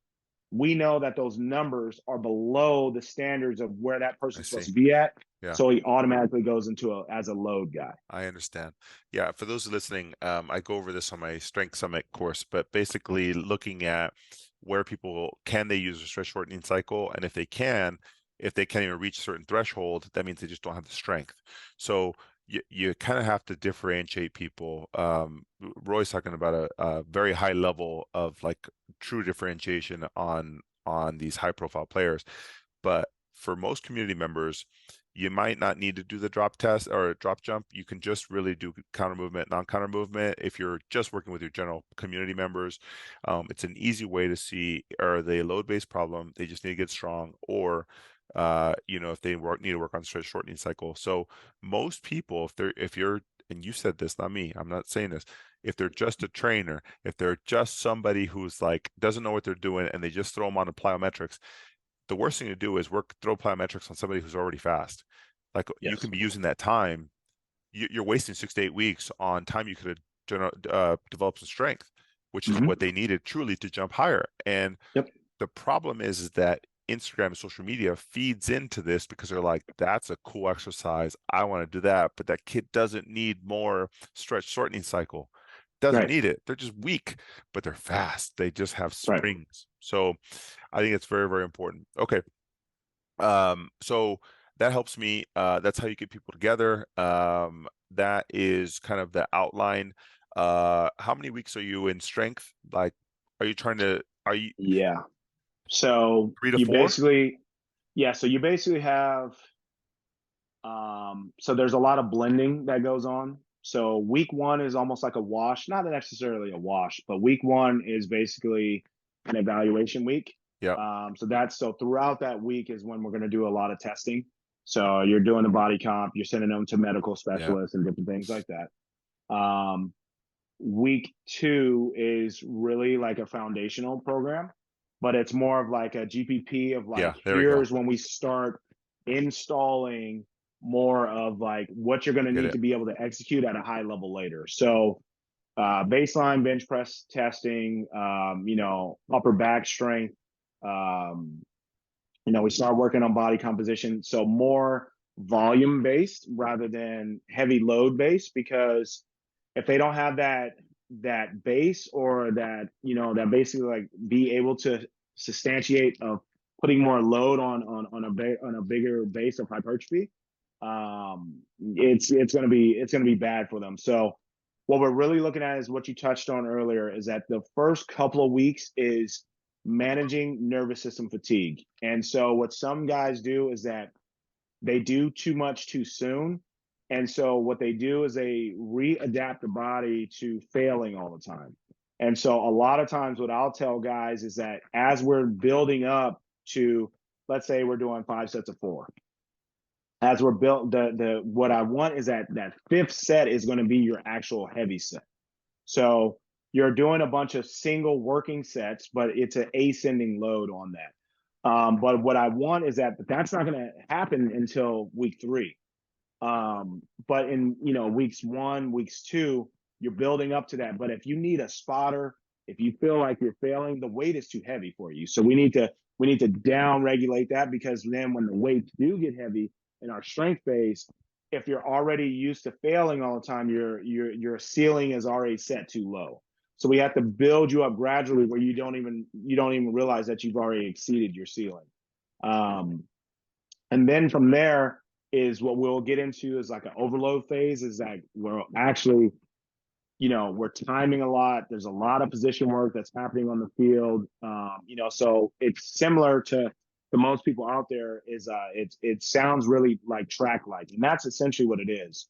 S2: we know that those numbers are below the standards of where that
S1: I
S2: person's supposed
S1: see.
S2: to be at.
S1: Yeah.
S2: So he automatically goes into as a load guy.
S1: I understand. Yeah, for those listening, I go over this on my Strength Summit course, but basically looking at where people can they use a stress shortening cycle, and if they can't even reach a certain threshold, that means they just don't have the strength. So you kind of have to differentiate people. Roy's talking about a very high level of like true differentiation on these high profile players, but for most community members, you might not need to do the drop test or drop jump. You can just really do counter movement, non-counter movement. If you're just working with your general community members, it's an easy way to see, are they a load-based problem? They just need to get strong, or if they need to work on stress shortening cycle. So most people, if you're, and you said this, not me, I'm not saying this, if they're just a trainer, if they're just somebody who's like doesn't know what they're doing and they just throw them on the plyometrics, the worst thing to do is throw plyometrics on somebody who's already fast. Like you
S2: Yes.
S1: can be using that time. You're wasting 6 to 8 weeks on time you could have developed some strength, which is
S2: Mm-hmm.
S1: what they needed truly to jump higher. And
S2: Yep.
S1: the problem is that Instagram and social media feeds into this because they're like, that's a cool exercise. I want to do that. But that kid doesn't need more stretch shortening cycle. Doesn't
S2: Right.
S1: need it. They're just weak, but they're fast. They just have
S2: Right.
S1: springs. So I think it's very, very important. Okay. So that helps me. That's how you get people together. That is kind of the outline. How many weeks are you in strength? Like, are you
S2: Yeah. So
S1: three to
S2: you
S1: four?
S2: basically, so you basically have, so there's a lot of blending that goes on. So week one is almost like a wash, not necessarily a wash, but week one is basically an evaluation week.
S1: Yeah,
S2: So throughout that week is when we're going to do a lot of testing. So you're doing the body comp, you're sending them to medical
S1: yeah,
S2: specialists and different things like that. Week two is really like a foundational program, but it's more of like a GPP of
S1: yeah.
S2: like,
S1: There we go.
S2: here's when we start installing more of like what you're going to
S1: Get
S2: need
S1: it.
S2: to be able to execute at a high level later. So baseline bench press testing, upper back strength, um, we start working on body composition. So more volume based rather than heavy load based, because if they don't have that base, or that basically like be able to substantiate of putting more load on a bigger base of hypertrophy, it's gonna be bad for them. So what we're really looking at is what you touched on earlier, is that the first couple of weeks is managing nervous system fatigue. And so what some guys do is that they do too much too soon. And so what they do is they readapt the body to failing all the time. And so a lot of times what I'll tell guys is that as we're building up to, let's say we're doing 5 sets of 4, as we're built, the what I want is that fifth set is going to be your actual heavy set. So you're doing a bunch of single working sets, but it's an ascending load on that. But what I want is that's not going to happen until week 3. But in, weeks 1, weeks 2, you're building up to that. But if you need a spotter, if you feel like you're failing, the weight is too heavy for you. So we need to down regulate that, because then when the weights do get heavy in our strength phase, if you're already used to failing all the time, your ceiling is already set too low. So we have to build you up gradually where you don't even realize that you've already exceeded your ceiling. Um, and then from there is what we'll get into is like an overload phase, is that we're actually, we're timing a lot. There's a lot of position work that's happening on the field. So it's similar to most people out there. It sounds really like track like, and that's essentially what it is.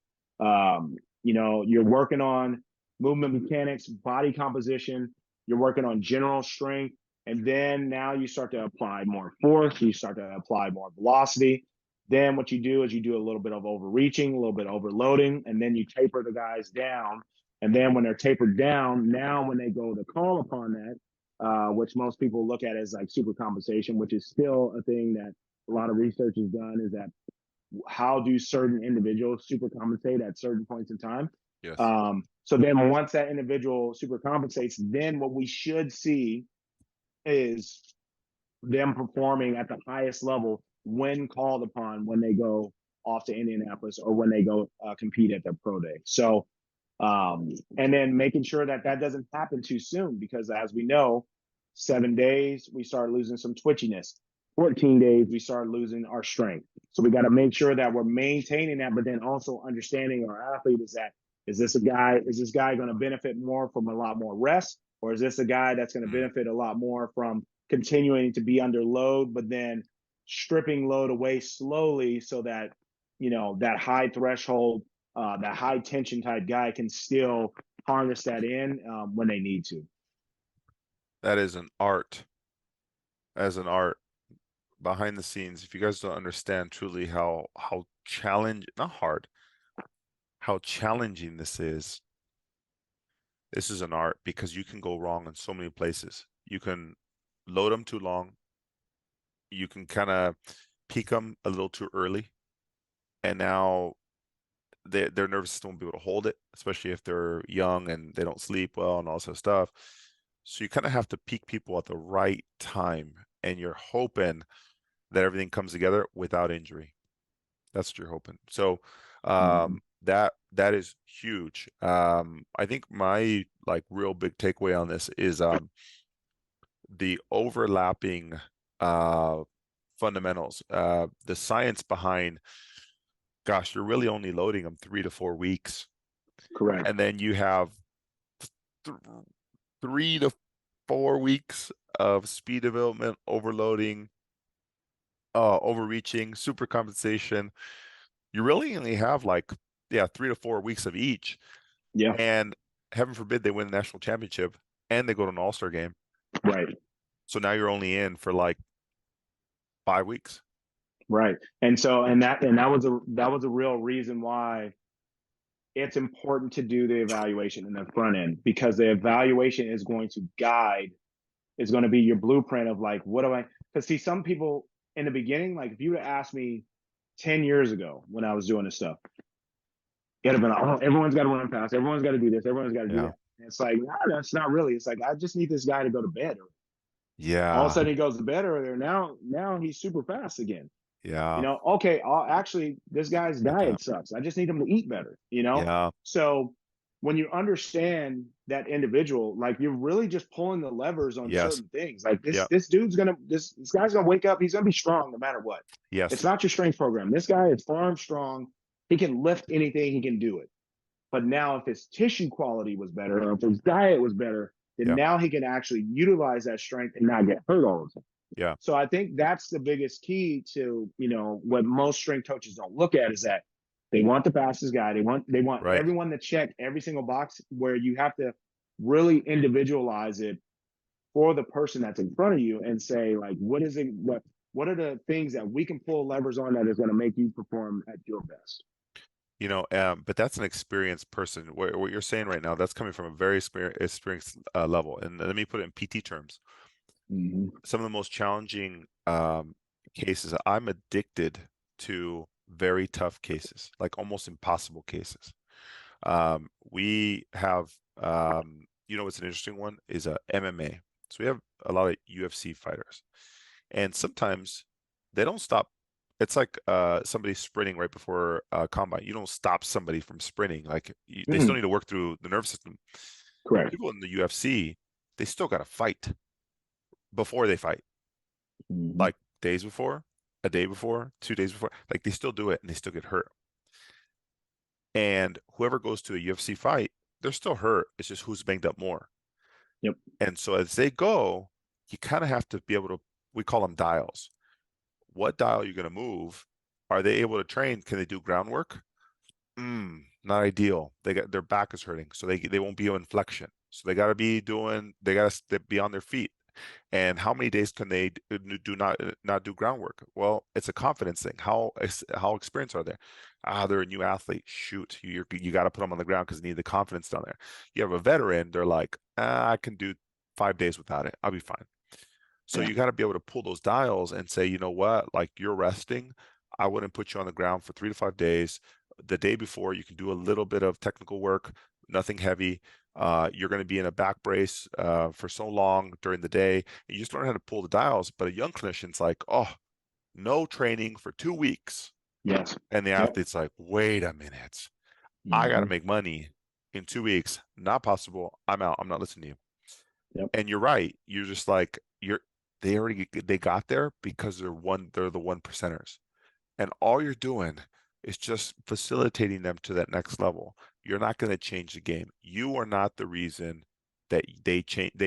S2: You're working on movement mechanics, body composition. You're working on general strength, and then now you start to apply more force. You start to apply more velocity. Then what you do is you do a little bit of overreaching, a little bit of overloading, and then you taper the guys down. And then when they're tapered down, now when they go to call upon that, which most people look at as like super compensation, which is still a thing that a lot of research has done, is that how do certain individuals super compensate at certain points in time?
S1: Yes.
S2: So then once that individual super compensates, then what we should see is them performing at the highest level when called upon, when they go off to Indianapolis or when they go compete at their pro day. So, and then making sure that that doesn't happen too soon, because as we know, 7 days, we start losing some twitchiness. 14 days, we start losing our strength. So we got to make sure that we're maintaining that, but then also understanding our athlete is this guy going to benefit more from a lot more rest? Or is this a guy that's going to benefit a lot more from continuing to be under load, but then stripping load away slowly, so that, that high threshold, that high tension type guy can still harness that in when they need to.
S1: That is an art, as an art behind the scenes. If you guys don't understand truly how challenge, not hard, how challenging this is. This is an art, because you can go wrong in so many places. You can load them too long. You can kind of peak them a little too early, and now their nervous system won't be able to hold it, especially if they're young and they don't sleep well and all this stuff. So you kind of have to peak people at the right time, and you're hoping that everything comes together without injury. That's what you're hoping. So that is huge. I think my like real big takeaway on this is the overlapping fundamentals, the science behind, gosh, you're really only loading them 3 to 4 weeks.
S2: Correct.
S1: And then you have 3 to 4 weeks of speed development, overloading, overreaching, super compensation. You really only have like, 3 to 4 weeks of each.
S2: Yeah.
S1: And heaven forbid they win the national championship and they go to an all-star game.
S2: Right.
S1: So now you're only in for like 5 weeks.
S2: Right. And so, that was a real reason why it's important to do the evaluation in the front end, because the evaluation is going to be your blueprint of like, what do I, because see, some people in the beginning, like if you would have asked me 10 years ago when I was doing this stuff, it'd have been like, oh, everyone's got to run fast. Everyone's got to do this. Everyone's got to do
S1: Yeah.
S2: that. And it's like, no, that's not really. It's like, I just need this guy to go to bed. All of a
S1: Yeah.
S2: sudden he goes to bed earlier. Now he's super fast again.
S1: Yeah.
S2: Okay, actually, this guy's
S1: Get that.
S2: diet sucks. I just need him to eat better,
S1: Yeah.
S2: So when you understand that individual, like you're really just pulling the levers on
S1: Yes.
S2: certain things. Like
S1: Yeah.
S2: this guy's gonna wake up, he's gonna be strong no matter what. It's
S1: Yes.
S2: not your strength program. This guy is farm strong, he can lift anything, he can do it. But now if his tissue quality was better, or if his diet was better, then
S1: Yeah.
S2: now he can actually utilize that strength and not get hurt all the time.
S1: Yeah.
S2: So I think that's the biggest key to, what most strength coaches don't look at, is that they want the fastest guy. They want
S1: Right.
S2: everyone to check every single box, where you have to really individualize it for the person that's in front of you and say, like, what are the things that we can pull levers on that is going to make you perform at your best?
S1: But that's an experienced person. What you're saying right now, that's coming from a very experienced level. And let me put it in PT terms.
S2: Mm-hmm.
S1: Some of the most challenging cases, I'm addicted to very tough cases, like almost impossible cases. We have, what's an interesting one is MMA. So we have a lot of UFC fighters, and sometimes they don't stop. It's like somebody sprinting right before combine. You don't stop somebody from sprinting. Like they still
S2: Mhm.
S1: need to work through the nervous system. But
S2: Correct.
S1: people in the UFC, they still got to fight before they fight,
S2: Mhm.
S1: like days before, a day before, 2 days before. Like they still do it and they still get hurt. And whoever goes to a UFC fight, they're still hurt. It's just who's banged up more.
S2: Yep.
S1: And so as they go, you kind of have to be able to, we call them dials. What dial are you going to move? Are they able to train? Can they do groundwork? Not ideal. They got their back is hurting, so they won't be on flexion. So they got to be doing, they got to be on their feet. And how many days can they do not do groundwork? Well, it's a confidence thing. How experienced are they? They're a new athlete. Shoot, you got to put them on the ground because they need the confidence down there. You have a veteran, they're like, I can do 5 days without it. I'll be fine. So
S2: Yeah.
S1: you got to be able to pull those dials and say, you know what, like you're resting. I wouldn't put you on the ground for 3 to 5 days. The day before, you can do a little bit of technical work, nothing heavy. You're going to be in a back brace for so long during the day. You just learn how to pull the dials. But a young clinician's like, oh, no training for 2 weeks.
S2: Yes.
S1: And the
S2: Yep.
S1: athlete's like, wait a minute. I got to
S2: Hmm.
S1: make money in 2 weeks. Not possible. I'm out. I'm not listening to you.
S2: Yep.
S1: And you're right. You're just like they got there because they're the one percenters. And all you're doing is just facilitating them to that next level. You're not going to change the game. You are not the reason that they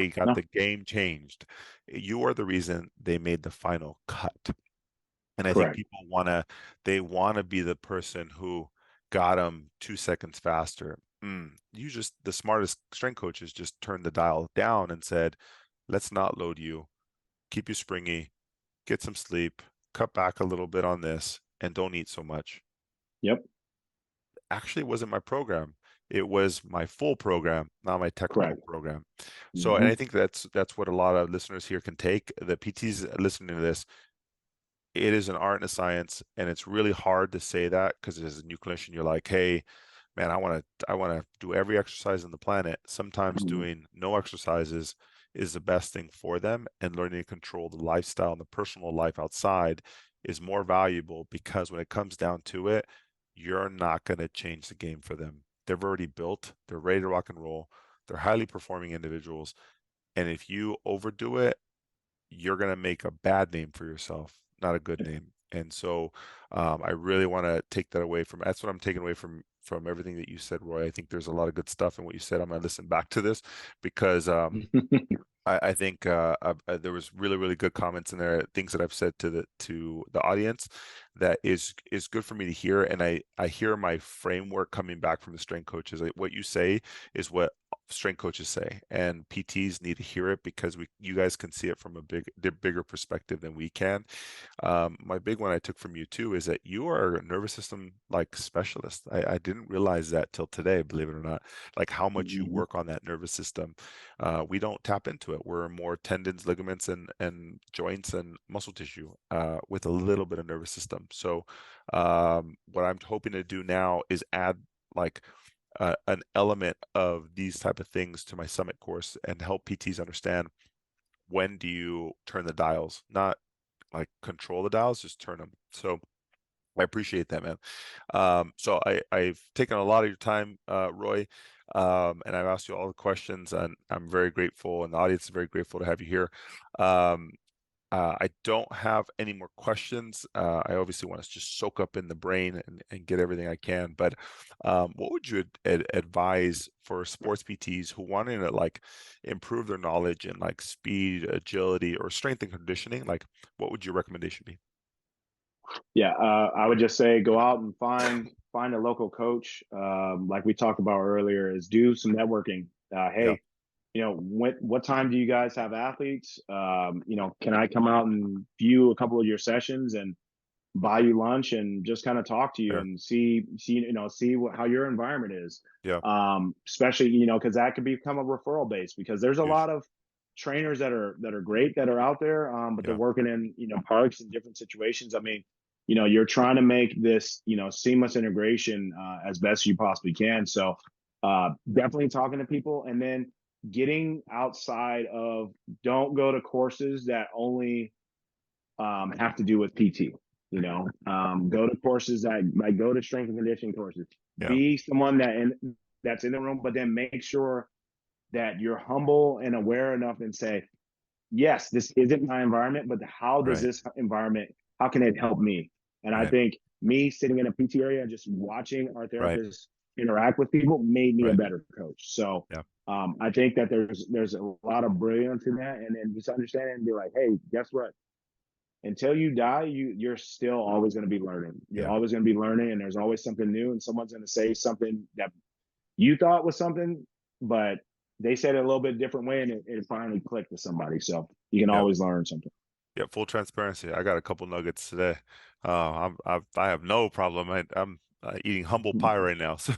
S1: got
S2: No.
S1: the game changed. You are the reason they made the final cut. And I think
S2: Correct.
S1: people they want to be the person who got them 2 seconds faster. The smartest strength coaches just turned the dial down and said, let's not load you, keep you springy, get some sleep, cut back a little bit on this, and don't eat so much.
S2: Yep.
S1: Actually, it wasn't my program. It was my full program, not my technical
S2: Correct.
S1: program. So, and
S2: Hmm.
S1: I think that's what a lot of listeners here can take. The PTs listening to this, it is an art and a science, and it's really hard to say that because as a new clinician, you're like, hey, man, I want to do every exercise on the planet. Sometimes
S2: Hmm.
S1: doing no exercises is the best thing for them, and learning to control the lifestyle and the personal life outside is more valuable because when it comes down to it, you're not going to change the game for them. They've already built, they're ready to rock and roll, they're highly performing individuals, and if you overdo it, you're going to make a bad name for yourself, not a good name. And so I really want to take that away from, that's what I'm taking away from everything that you said, Roy. I think there's a lot of good stuff in what you said. I'm going to listen back to this because I think there was really, really good comments in there, things that I've said to the audience that is good for me to hear. And I hear my framework coming back from the strength coaches. Like, what you say is what strength coaches say, and PTs need to hear it because you guys can see it from the bigger perspective than we can. My big one I took from you too is that you are a nervous system like specialist. I didn't realize that till today, believe it or not, like how much you
S2: Hmm.
S1: work on that nervous system. We don't tap into it. We're more tendons, ligaments, and joints and muscle tissue with a little bit of nervous system. So what I'm hoping to do now is add like an element of these type of things to my summit course and help PTs understand when do you turn the dials, not like control the dials, just turn them. So I appreciate that, man. So I've taken a lot of your time, Roy, and I've asked you all the questions, and I'm very grateful, and the audience is very grateful to have you here. Um, I don't have any more questions. I obviously want to just soak up in the brain and get everything I can. But what would you advise for sports PTs who want to like improve their knowledge in like speed, agility, or strength and conditioning? Like, what would your recommendation be?
S2: Yeah. I would just say go out and find a local coach. Like we talked about earlier, is do some networking.
S1: Yeah,
S2: Hey, what time do you guys have athletes? Can I come out and view a couple of your sessions and buy you lunch and just kind of talk to you
S1: fair.
S2: and see how your environment is.
S1: Yeah,
S2: Especially, because that could become a referral base because there's a
S1: huge.
S2: lot of trainers that are great that are out there, but they're
S1: Yeah,
S2: working in, parks and different situations. I mean, you're trying to make this, seamless integration as best as you possibly can. So definitely talking to people, and then getting outside of, don't go to courses that only have to do with PT. Go to courses that, like, go to strength and conditioning courses.
S1: Yeah.
S2: Be someone that's in the room, but then make sure that you're humble and aware enough and say, yes, this isn't my environment, but how does
S1: Right.
S2: this environment, how can it help me? And I
S1: Right.
S2: think me sitting in a PT area and just watching our
S1: Right.
S2: therapists interact with people made me a
S1: Right.
S2: better coach. So
S1: Yeah.
S2: I think that there's a lot of brilliance in that, and then just understand it and be like, hey, guess what? Until you die, you're still always going to be learning. You're
S1: Yeah.
S2: always going to be learning, and there's always something new, and someone's going to say something that you thought was something, but they said it a little bit different way, and it finally clicked to somebody. So you can
S1: Yeah.
S2: always learn something.
S1: Yeah, full transparency. I got a couple nuggets today. I have no problem. I'm eating humble pie right now. So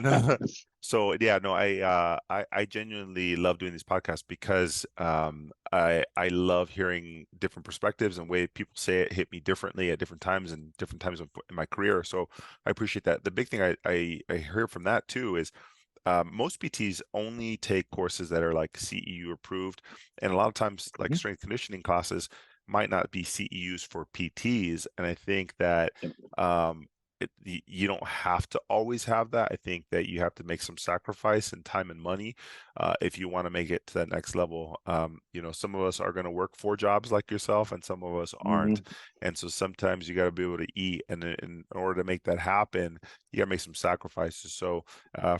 S1: no, so yeah, no, I genuinely love doing these podcasts because I love hearing different perspectives, and way people say it hit me differently at different times and different times in my career. So I appreciate that. The big thing I hear from that too is most PTs only take courses that are like CEU approved, and a lot of times, like strength conditioning classes, might not be CEUs for PTs. And I think that um, you don't have to always have that. I think that you have to make some sacrifice in time and money if you want to make it to that next level. Some of us are going to work 4 jobs like yourself, and some of us aren't.
S2: Mm-hmm.
S1: And so sometimes you got to be able to eat, and in order to make that happen, you got to make some sacrifices. So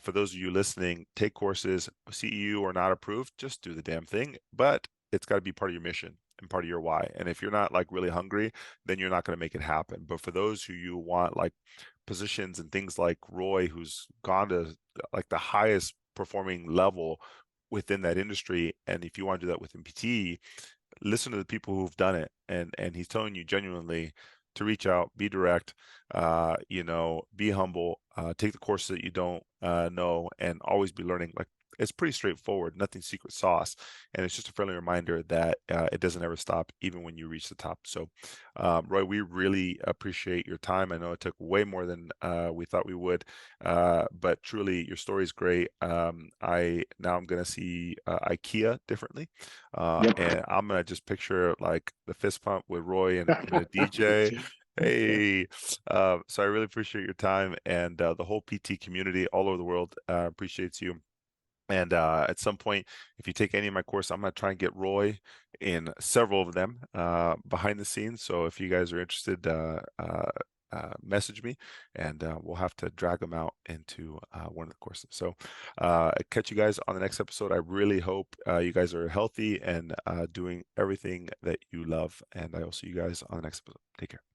S1: for those of you listening, take courses, CEU or not approved, just do the damn thing. But it's got to be part of your mission and part of your why. And if you're not like really hungry, then you're not going to make it happen. But for those who you want like positions and things like Roy, who's gone to like the highest performing level within that industry, and if you want to do that within PT, listen to the people who've done it, and he's telling you genuinely to reach out, be direct, be humble, take the courses that you don't know, and always be learning. Like, it's pretty straightforward, nothing secret sauce, and it's just a friendly reminder that it doesn't ever stop, even when you reach the top. So Roy, we really appreciate your time. I know it took way more than we thought we would, but truly your story is great. I'm gonna see IKEA differently,
S2: Yep.
S1: and I'm gonna just picture like the fist pump with Roy and a DJ. Hey, so I really appreciate your time, and the whole PT community all over the world appreciates you. And at some point, if you take any of my course, I'm going to try and get Roy in several of them behind the scenes. So if you guys are interested, message me, and we'll have to drag him out into one of the courses. So catch you guys on the next episode. I really hope you guys are healthy and doing everything that you love. And I will see you guys on the next episode. Take care.